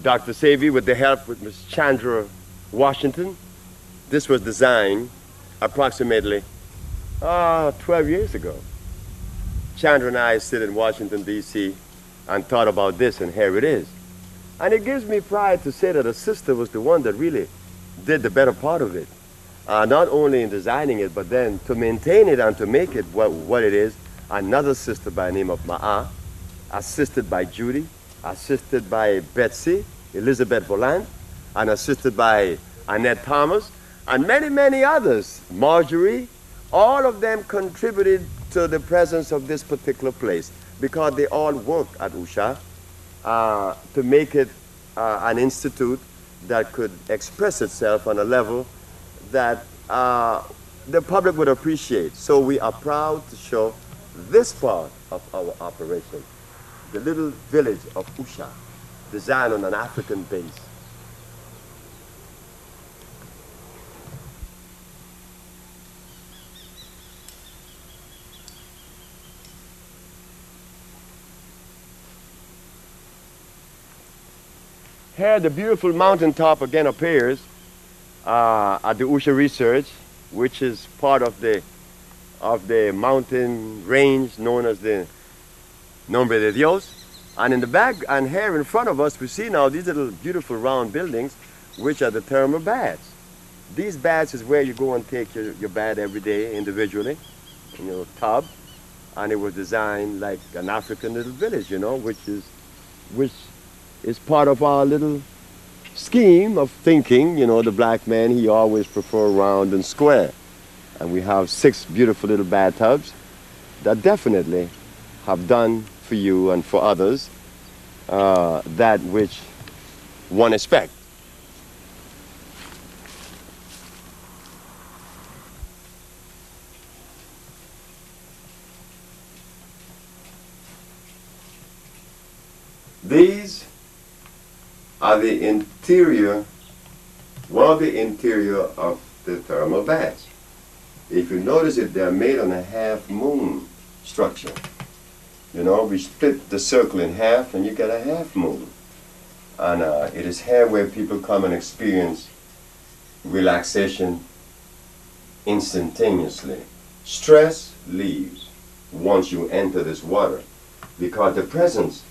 Dr. Sebi with the help with Ms. Chandra Washington. This was designed approximately 12 years ago. Chandra and I sit in Washington, D.C. and thought about this, and here it is. And it gives me pride to say that a sister was the one that really did the better part of it. Not only in designing it, but then to maintain it and to make it what it is. Another sister by the name of Ma'a, assisted by Judy, assisted by Betsy, Elizabeth Volant, and assisted by Annette Thomas, and many, many others. Marjorie, all of them contributed to the presence of this particular place because they all work at Usha to make it an institute that could express itself on a level that the public would appreciate. So we are proud to show this part of our operation, the little village of Usha, designed on an African base. Here the beautiful mountaintop again appears at the Usha Research, which is part of the mountain range known as the Nombre de Dios. And in the back and here in front of us we see now these little beautiful round buildings, which are the thermal baths. These baths is where you go and take your bath every day individually in your tub, and it was designed like an African little village, you know, which is part of our little scheme of thinking. You know, the black man, he always prefer round and square. And we have 6 beautiful little bathtubs that definitely have done for you and for others that which one expects. These are the interior, one of the interior of the thermal baths. If you notice it, they're made on a half moon structure. You know, we split the circle in half and you get a half moon. And it is here where people come and experience relaxation instantaneously. Stress leaves once you enter this water, because the presence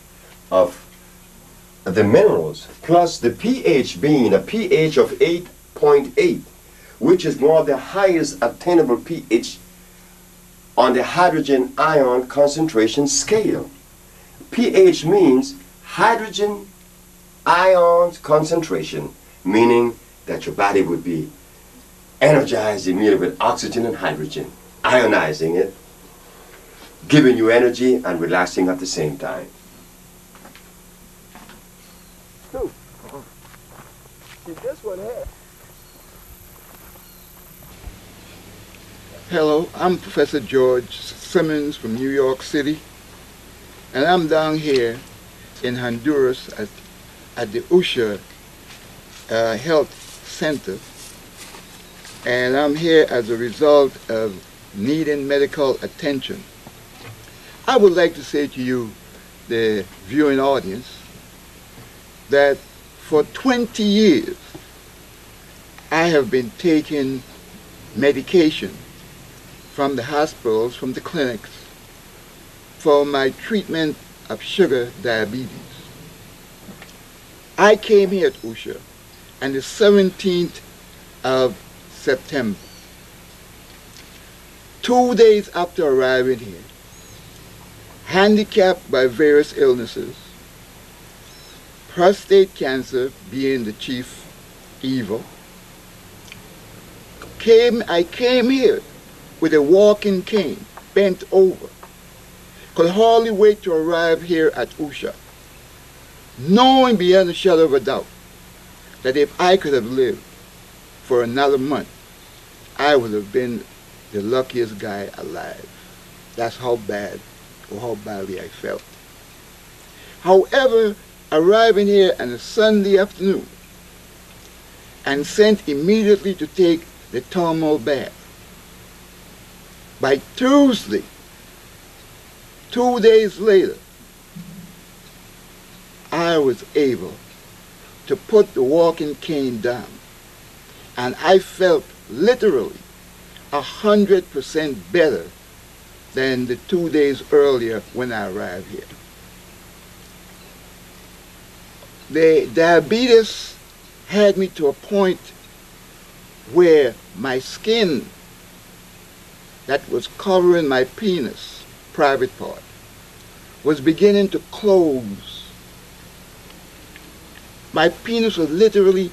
of the minerals plus the pH being a pH of 8.8, which is one of the highest attainable pH on the hydrogen ion concentration scale. pH means hydrogen ions concentration, meaning that your body would be energized immediately with oxygen and hydrogen, ionizing it, giving you energy and relaxing at the same time. See, this one here. Hello, I'm Professor George Simmons from New York City, and I'm down here in Honduras at the Usha Health Center, and I'm here as a result of needing medical attention. I would like to say to you, the viewing audience, that for 20 years I have been taking medication from the hospitals, from the clinics, for my treatment of sugar diabetes. I came here at Usha on the 17th of September. 2 days after arriving here, handicapped by various illnesses, prostate cancer being the chief evil, I came here with a walking cane, bent over. Could hardly wait to arrive here at Usha, knowing beyond a shadow of a doubt that if I could have lived for another month, I would have been the luckiest guy alive. That's how bad or how badly I felt. However, arriving here on a Sunday afternoon and sent immediately to take the thermal bath, by Tuesday, 2 days later, I was able to put the walking cane down, and I felt literally 100% better than the 2 days earlier when I arrived here. The diabetes had me to a point where my skin that was covering my penis, private part, was beginning to close. My penis was literally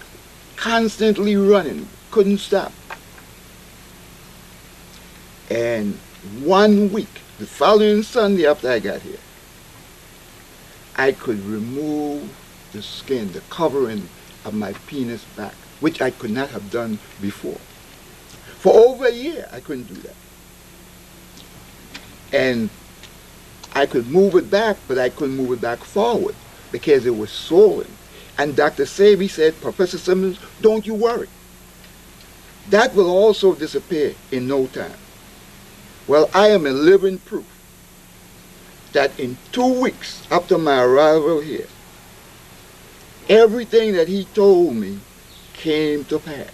constantly running, couldn't stop. And 1 week, the following Sunday after I got here, I could remove the skin, the covering of my penis back, which I could not have done before. For over a year, I couldn't do that. And I could move it back, but I couldn't move it back forward because it was swollen. And Dr. Sebi said, Professor Simmons, don't you worry. That will also disappear in no time. Well, I am a living proof that in 2 weeks after my arrival here, everything that he told me came to pass.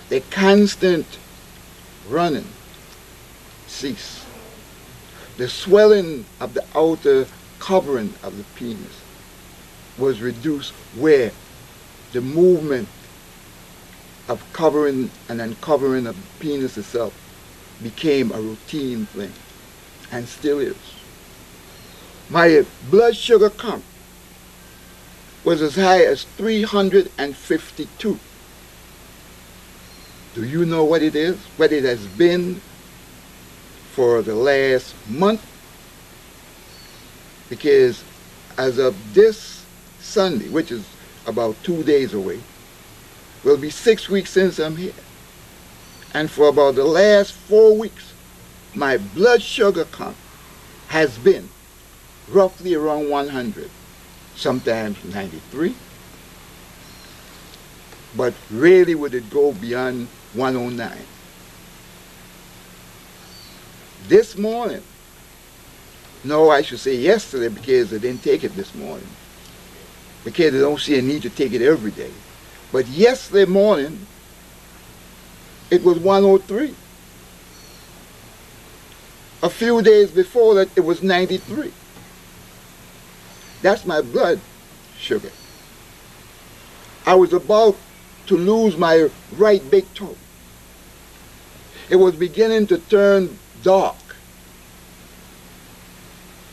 The constant running ceased. The swelling of the outer covering of the penis was reduced, where the movement of covering and uncovering of the penis itself became a routine thing, and still is. My blood sugar count was as high as 352. Do you know what it is? What it has been for the last month? Because as of this Sunday, which is about 2 days away, will be 6 weeks since I'm here. And for about the last 4 weeks, my blood sugar count has been roughly around 100, sometimes 93. But rarely would it go beyond 109. This morning, no, I should say yesterday, because I didn't take it this morning, because I don't see a need to take it every day. But yesterday morning, it was 103. A few days before that, it was 93. That's my blood sugar. I was about to lose my right big toe. It was beginning to turn dark.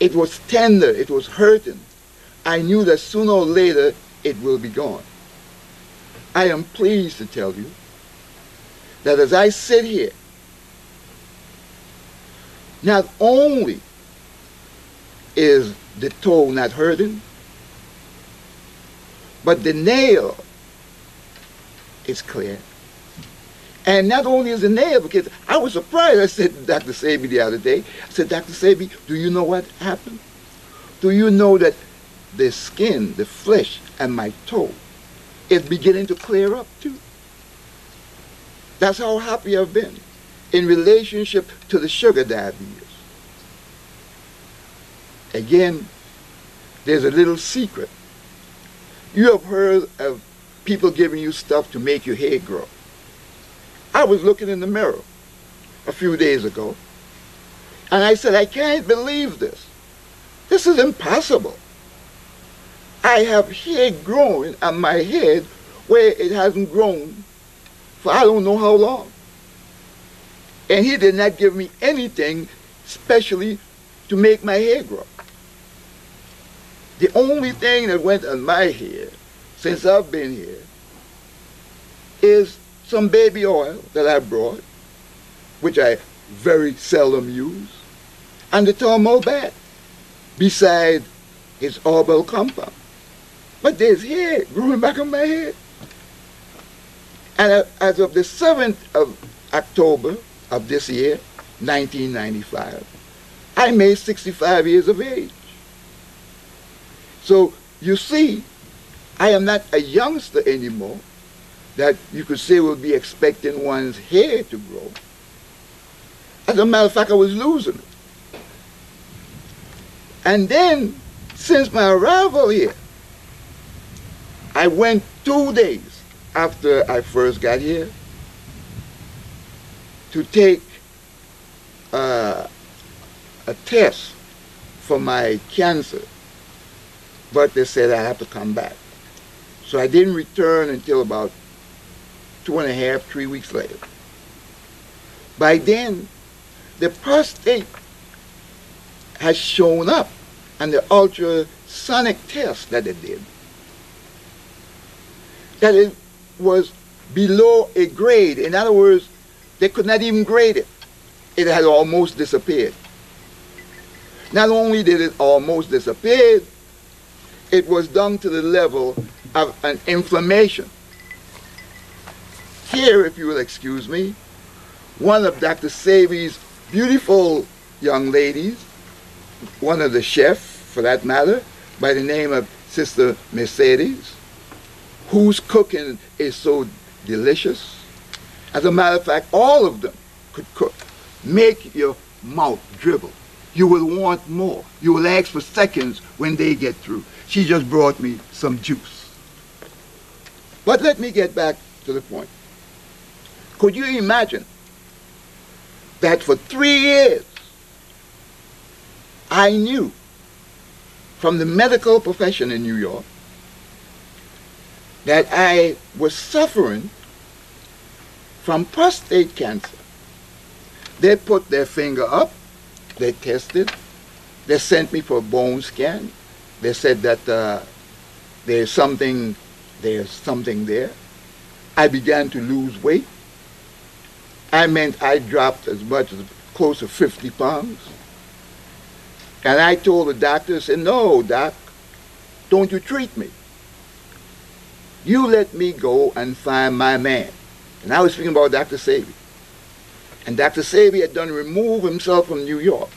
It was tender, it was hurting. I knew that sooner or later it will be gone. I am pleased to tell you that as I sit here, not only is the toe not hurting, but the nail is clear. And not only is the nail, because I was surprised. I said to Dr. Sebi the other day, I said, Dr. Sebi, do you know what happened? do you know that the skin, the flesh, and my toe is beginning to clear up too? That's how happy I've been in relationship to the sugar diabetes. Again, there's a little secret. You have heard of people giving you stuff to make your hair grow. I was looking in the mirror a few days ago, and I said, I can't believe this. This is impossible. I have hair growing on my head where it hasn't grown for I don't know how long. And he did not give me anything specially to make my hair grow. The only thing that went on my hair since I've been here is some baby oil that I brought, which I very seldom use, and the thermal bath beside his herbal compound. But there's hair growing back on my head. And as of the 7th of October of this year, 1995, I made 65 years of age. So you see, I am not a youngster anymore that you could say would be expecting one's hair to grow. As a matter of fact, I was losing it. And then, since my arrival here, I went 2 days after I first got here to take a test for my cancer, but they said I have to come back. So I didn't return until about 2.5, 3 weeks later. By then, the prostate has shown up on the ultrasonic test that they did, that it was below a grade. In other words, they could not even grade it. It had almost disappeared. Not only did it almost disappear, it was down to the level of an inflammation. Here, if you will excuse me, one of Dr. Sebi's beautiful young ladies, one of the chefs, for that matter, by the name of Sister Mercedes, whose cooking is so delicious. As a matter of fact, all of them could cook. Make your mouth dribble. You will want more. You will ask for seconds when they get through. She just brought me some juice. But let me get back to the point. Could you imagine that for 3 years, I knew from the medical profession in New York that I was suffering from prostate cancer. They put their finger up, they tested, they sent me for a bone scan. They said that there's something there. I began to lose weight. I meant I dropped as much as close to 50 pounds. And I told the doctor, I said, no, doc, don't you treat me. You let me go and find my man. And I was speaking about Dr. Sebi. And Dr. Sebi had done remove himself from New York.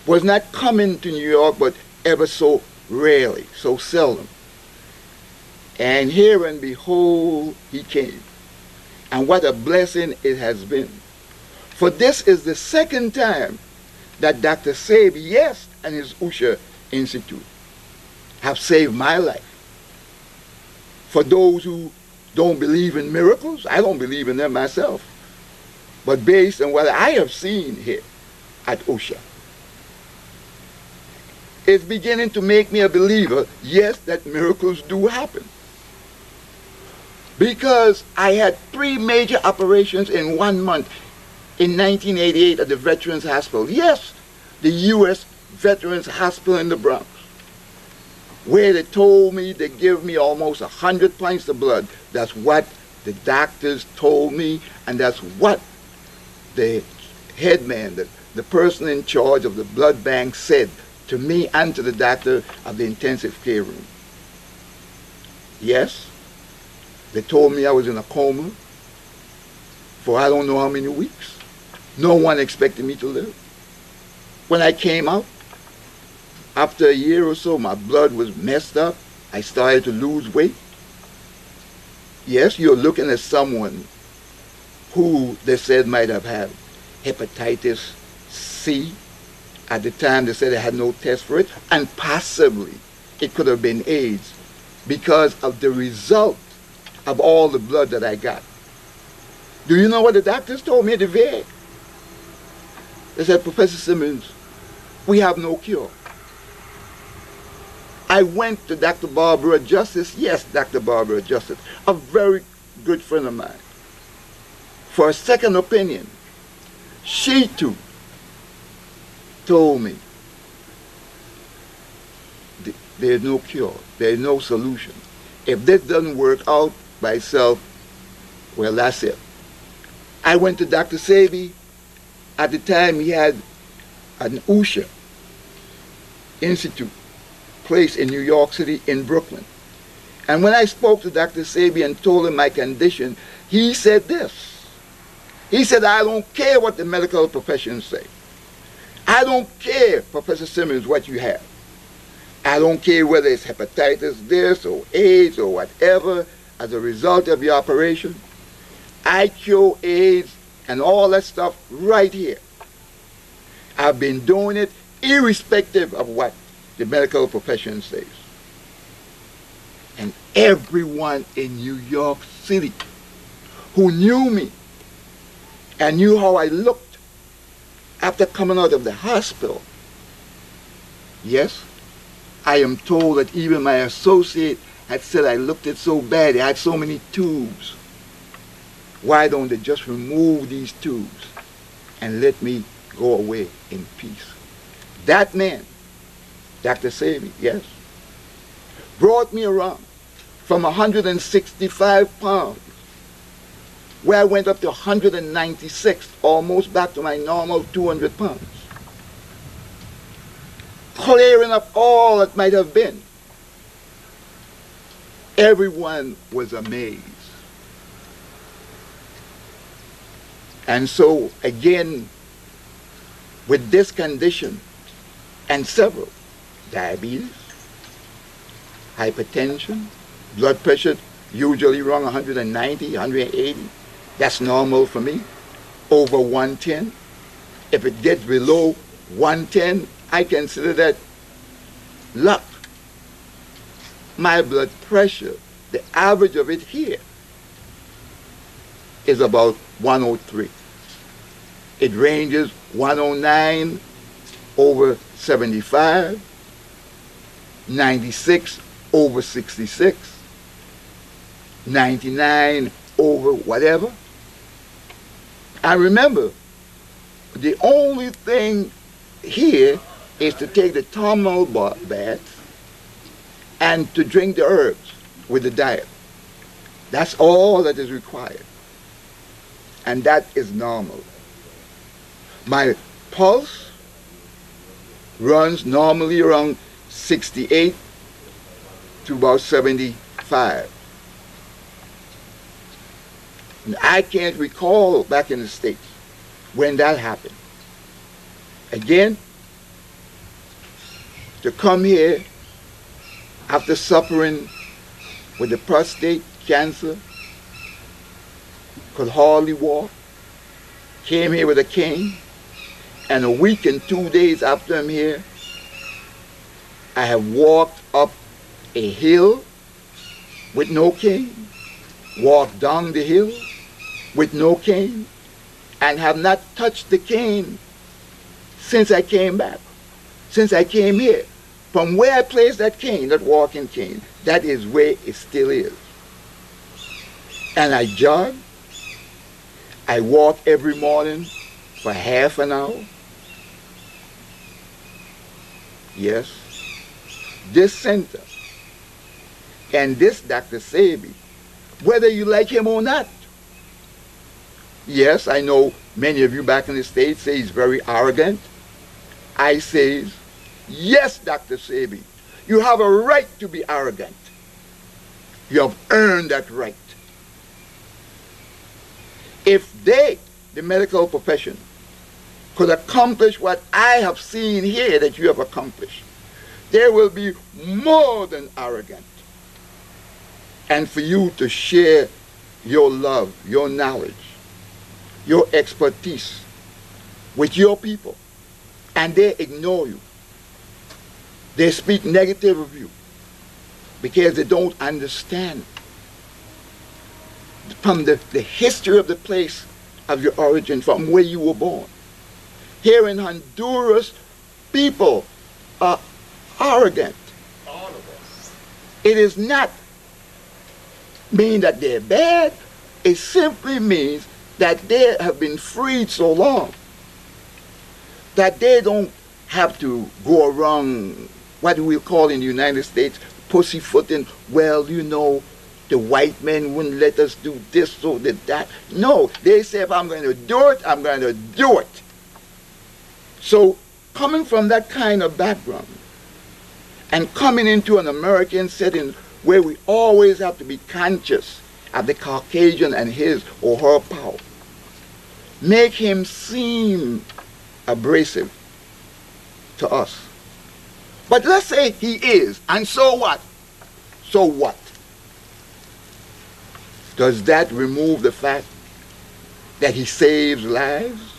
Was not coming to New York, but ever so rarely, so seldom. And here and behold, he came. And what a blessing it has been. For this is the second time that Dr. Sebi, yes, and his Usha Institute have saved my life. For those who don't believe in miracles, I don't believe in them myself. But based on what I have seen here at Usha, it's beginning to make me a believer, yes, that miracles do happen. Because I had 3 major operations in 1 month in 1988 at the Veterans Hospital. Yes, the U.S. Veterans Hospital in the Bronx, where they told me they give me almost 100 pints of blood. That's what the doctors told me, and that's what the headman, the person in charge of the blood bank said to me and to the doctor of the intensive care room. Yes, they told me I was in a coma for I don't know how many weeks. No one expected me to live. When I came out, After a year or so, my blood was messed up. I started to lose weight. Yes, you're looking at someone who they said might have had hepatitis C. At the time, they said they had no test for it, and possibly it could have been AIDS because of the result of all the blood that I got. Do you know what the doctors told me at the VA? They said, Professor Simmons, we have no cure. I went to Dr. Barbara Justice, yes, Dr. Barbara Justice, a very good friend of mine, for a second opinion. She too told me there's no cure, there's no solution. If this doesn't work out by itself, well, that's it. I went to Dr. Sebi. At the time, he had an Usha Institute place in New York City, in Brooklyn. And when I spoke to Dr. Sebi and told him my condition, he said this. He said, I don't care what the medical profession say. I don't care, Professor Simmons, what you have. I don't care whether it's hepatitis this or AIDS or whatever as a result of your operation. I cure AIDS and all that stuff right here. I've been doing it irrespective of what the medical profession says. And everyone in New York City who knew me and knew how I looked after coming out of the hospital, yes, I am told that even my associate had said I looked it so bad, I had so many tubes. Why don't they just remove these tubes and let me go away in peace? That man, Dr. Sebi, yes, brought me around from 165 pounds, where I went up to 196, almost back to my normal 200 pounds. Clearing up all that might have been. Everyone was amazed. And so, again, with this condition and several, diabetes, hypertension, blood pressure usually around 190, 180. That's normal for me. Over 110. If it gets below 110, I consider that luck. My blood pressure, the average of it here, is about 103. It ranges 109 over 75, 96 over 66, 99 over whatever. I remember, the only thing here is to take the thermal bath and to drink the herbs with the diet. That's all that is required. And that is normal. My pulse runs normally around 68 to about 75. And I can't recall back in the States when that happened. Again, to come here after suffering with the prostate cancer, could hardly walk, came here with a cane, and a week and 2 days after I'm here, I have walked up a hill with no cane, walked down the hill with no cane, and have not touched the cane since I came back, since I came here. From where I placed that cane, that walking cane, that is where it still is. And I jog, I walk every morning for half an hour. Yes, this center and this Dr. Sebi, whether you like him or not. Yes, I know many of you back in the States say he's very arrogant. I say, yes, Dr. Sebi, you have a right to be arrogant. You have earned that right. If they, the medical profession, could accomplish what I have seen here that you have accomplished, they will be more than arrogant. And for you to share your love, your knowledge, your expertise with your people, and they ignore you. They speak negative of you because they don't understand from the history of the place of your origin, from where you were born. Here in Honduras, people are arrogant. All of us. It is not mean that they're bad. It simply means that they have been freed so long that they don't have to go around what we call in the United States pussyfooting. Well, you know, the white men wouldn't let us do this or that. No, they say if I'm going to do it, I'm going to do it. So coming from that kind of background and coming into an American setting where we always have to be conscious of the Caucasian and his or her power, make him seem abrasive to us. But let's say he is, and so what? So what? Does that remove the fact that he saves lives?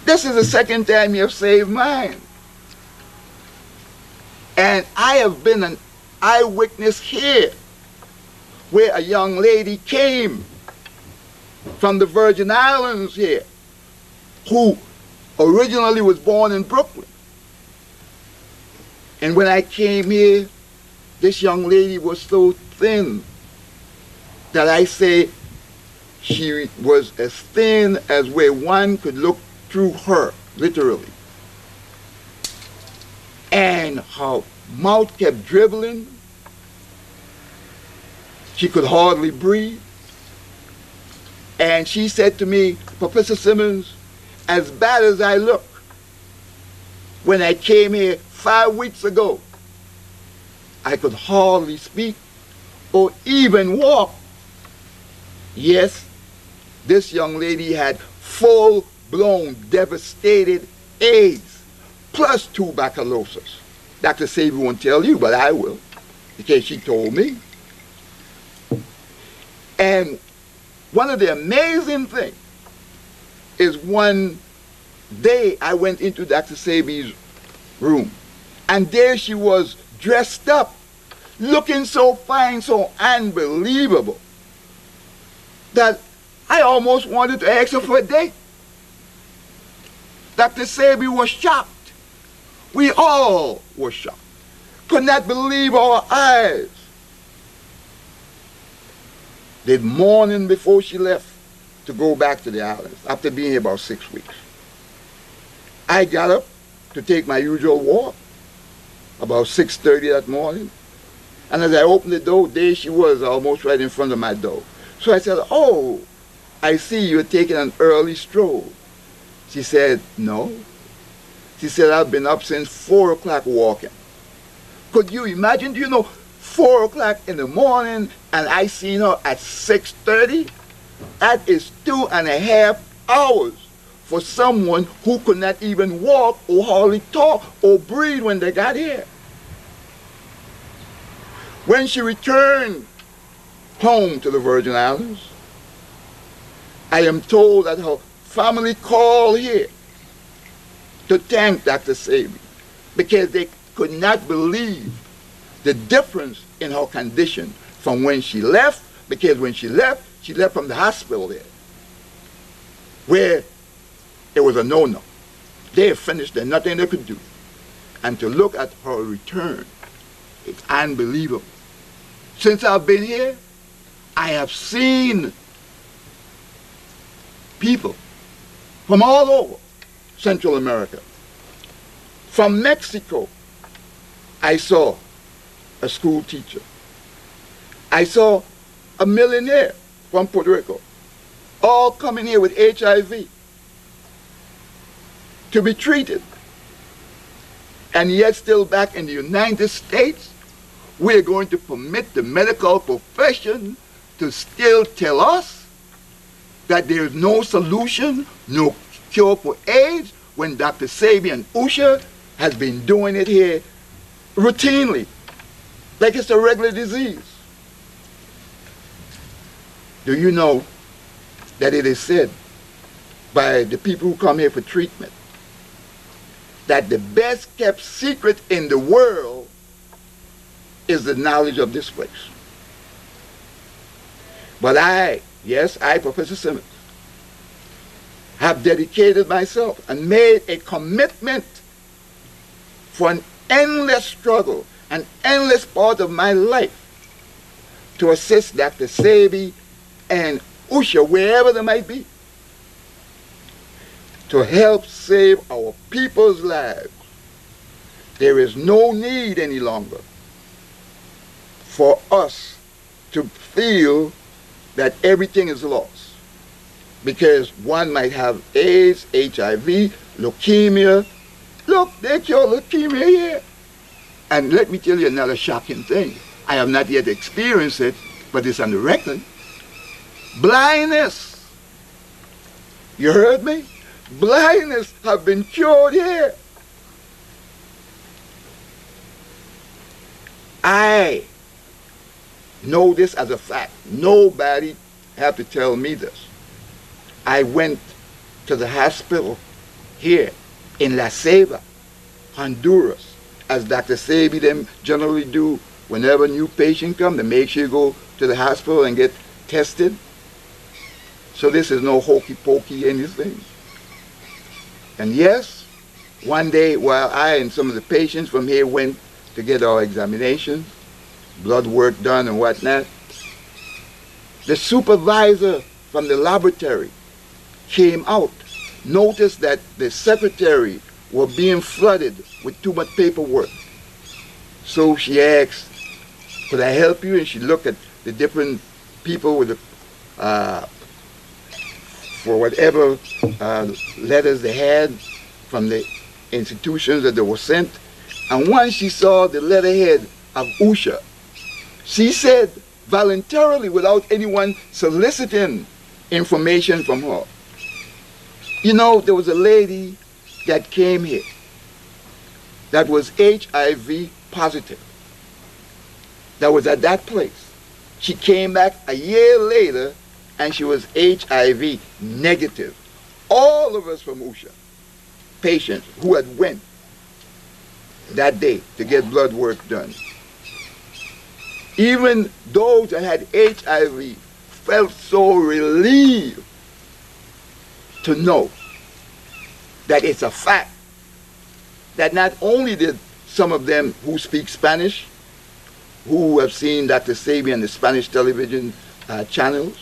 This is the second time you have saved mine. And I have been an eyewitness here where a young lady came from the Virgin Islands here who originally was born in Brooklyn. And when I came here, this young lady was so thin that I say she was as thin as where one could look through her, literally. And her mouth kept dribbling. She could hardly breathe. And she said to me, Professor Simmons, as bad as I look, when I came here 5 weeks ago, I could hardly speak or even walk. Yes, this young lady had full-blown, devastated AIDS, plus tuberculosis. Dr. Sebi won't tell you, but I will, because she told me. And one of the amazing things is one day I went into Dr. Sebi's room, and there she was dressed up, looking so fine, so unbelievable, that I almost wanted to ask her for a date. Dr. Sebi was shocked. We all were shocked. Could not believe our eyes. The morning before she left to go back to the islands, after being here about 6 weeks, I got up to take my usual walk about 6:30 that morning. And as I opened the door, there she was, almost right in front of my door. So I said, oh, I see you're taking an early stroll. She said, no. She said, I've been up since 4 o'clock walking. Could you imagine, do you know, 4 o'clock in the morning and I seen her at 6:30? That is 2.5 hours for someone who could not even walk or hardly talk or breathe when they got here. When she returned home to the Virgin Islands, I am told that her family called here to thank Dr. Sebi because they could not believe the difference in her condition from when she left, because when she left from the hospital there, where it was a no-no. They had finished, there's nothing they could do. And to look at her return, it's unbelievable. Since I've been here, I have seen people from all over Central America. From Mexico, I saw a school teacher. I saw a millionaire from Puerto Rico, all coming here with HIV to be treated. And yet still back in the United States, we're going to permit the medical profession to still tell us that there is no solution, no cure for AIDS, when Dr. Sebi and Usha has been doing it here routinely, like it's a regular disease. Do you know that it is said by the people who come here for treatment that the best kept secret in the world is the knowledge of this place? But I, Professor Simmons, have dedicated myself and made a commitment for an endless struggle, an endless part of my life, to assist Dr. Sebi and Usha, wherever they might be, to help save our people's lives. There is no need any longer for us to feel that everything is lost, because one might have AIDS, HIV, leukemia. Look, they cure leukemia here. And let me tell you another shocking thing. I have not yet experienced it, but it's on the record. Blindness. You heard me? Blindness have been cured here. I know this as a fact. Nobody have to tell me this. I went to the hospital here in La Ceiba, Honduras, as Dr. Sebi them generally do whenever a new patient comes. They make sure you go to the hospital and get tested. So this is no hokey pokey anything. And yes, one day while I and some of the patients from here went to get our examinations, blood work done and whatnot, the supervisor from the laboratory came out, noticed that the secretary were being flooded with too much paperwork. So she asked, could I help you? And she looked at the different people with the, for whatever letters they had from the institutions that they were sent. And once she saw the letterhead of Usha, she said voluntarily, without anyone soliciting information from her, you know, there was a lady that came here that was HIV positive, that was at that place. She came back a year later and she was HIV negative. All of us from Usha, patients who had went that day to get blood work done, even those that had HIV felt so relieved to know that it's a fact that not only did some of them who speak Spanish, who have seen Dr. Sebi on the Spanish television channels,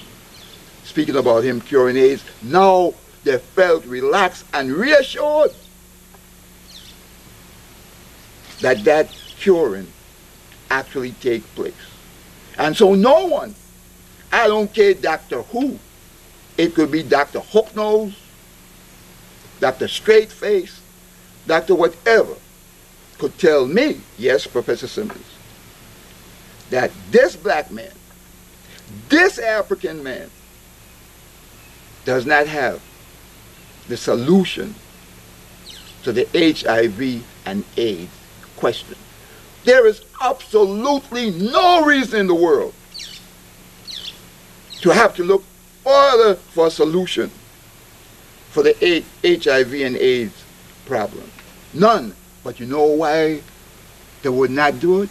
speaking about him curing AIDS, now they felt relaxed and reassured that that curing actually take place. And so no one, I don't care Dr. Who, it could be Dr. Hooknose, Dr. Straightface, Dr. whatever, could tell me, yes, Professor Simmons, that this black man, this African man, does not have the solution to the HIV and AIDS question. There is absolutely no reason in the world to have to look further for a solution for the HIV and AIDS problem. None. But you know why they would not do it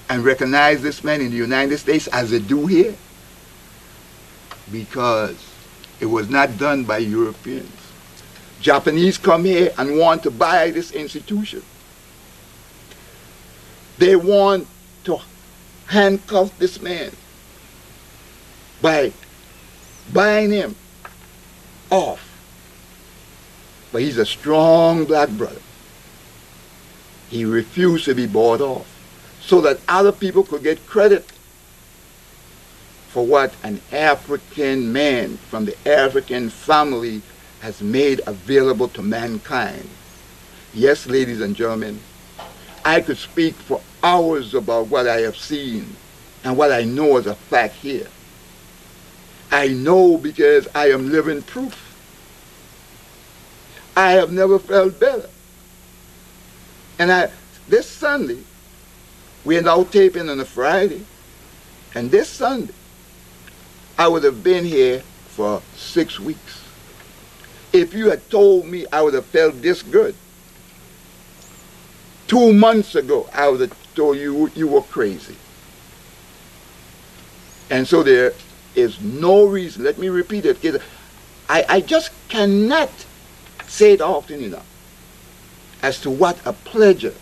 and recognize this man in the United States as they do here? Because it was not done by Europeans. Japanese come here and want to buy this institution. They want to handcuff this man by buying him off. But he's a strong black brother. He refused to be bought off so that other people could get credit for what an African man from the African family has made available to mankind. Yes, ladies and gentlemen, I could speak for hours about what I have seen and what I know as a fact here. I know because I am living proof. I have never felt better. And this Sunday, we are now taping on a Friday, and this Sunday, I would have been here for 6 weeks. If you had told me I would have felt this good 2 months ago, I would have told you you were crazy. And so there is no reason, let me repeat it, because I just cannot say it often enough as to what a pleasure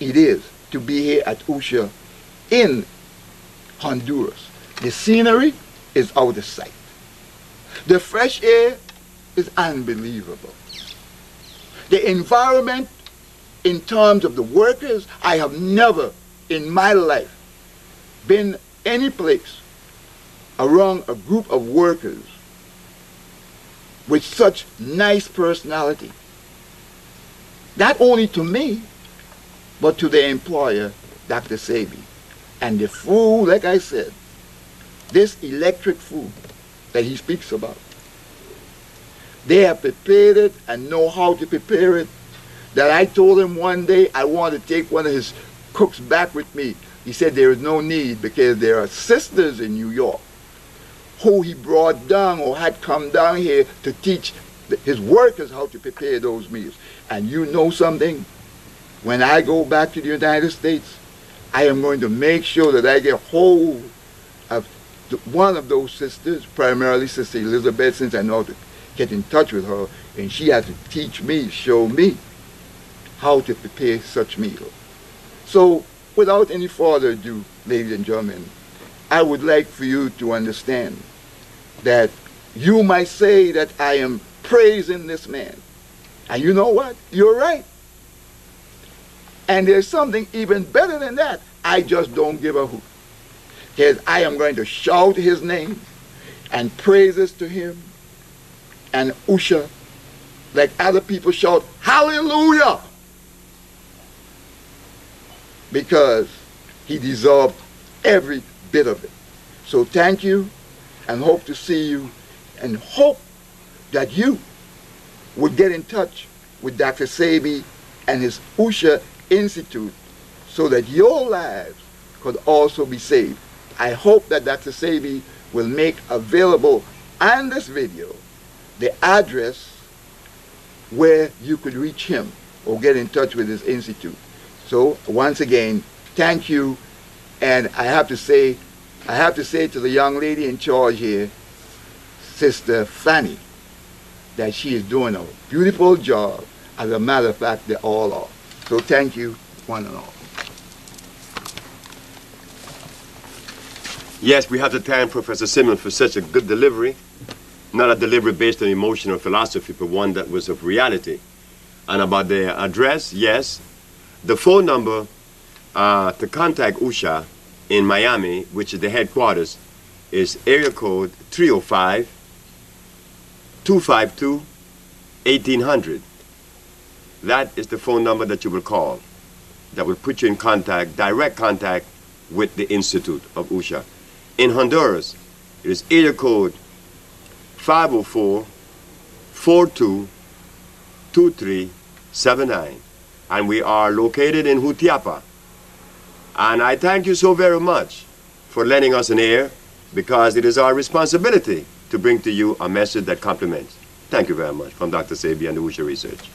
it is to be here at Usha in Honduras. The scenery is out of sight. The fresh air is unbelievable. The environment in terms of the workers, I have never in my life been any place around a group of workers with such nice personality. Not only to me, but to the employer, Dr. Sebi. And the food, like I said, this electric food that he speaks about, they have prepared it and know how to prepare it. That I told him one day I want to take one of his cooks back with me. He said there is no need because there are sisters in New York who he brought down or had come down here to teach his workers how to prepare those meals. And you know something? When I go back to the United States, I am going to make sure that I get hold of one of those sisters, primarily Sister Elizabeth, since I know how to get in touch with her, and she has to teach me, show me how to prepare such meals. So, without any further ado, ladies and gentlemen, I would like for you to understand that you might say that I am praising this man. And you know what? You're right. And there's something even better than that. I just don't give a hoot. Because I am going to shout his name and praises to him and Usha like other people shout, hallelujah! Because he deserved every bit of it. So thank you, and hope to see you, and hope that you would get in touch with Dr. Sebi and his Usha Institute so that your lives could also be saved. I hope that Dr. Sebi will make available on this video the address where you could reach him or get in touch with his institute. So once again, thank you, and I have to say to the young lady in charge here, Sister Fanny, that she is doing a beautiful job. As a matter of fact, they all are. So thank you, one and all. Yes, we have to thank Professor Simmons for such a good delivery. Not a delivery based on emotion or philosophy, but one that was of reality. And about the address, yes. The phone number to contact Usha in Miami, which is the headquarters, is area code 305-252-1800. That is the phone number that you will call. That will put you in contact, direct contact with the Institute of Usha. In Honduras, it is area code 504-42-2379. And we are located in Jutiapa. And I thank you so very much for lending us an ear, because it is our responsibility to bring to you a message that complements. Thank you very much from Dr. Sebi and the Usha Research.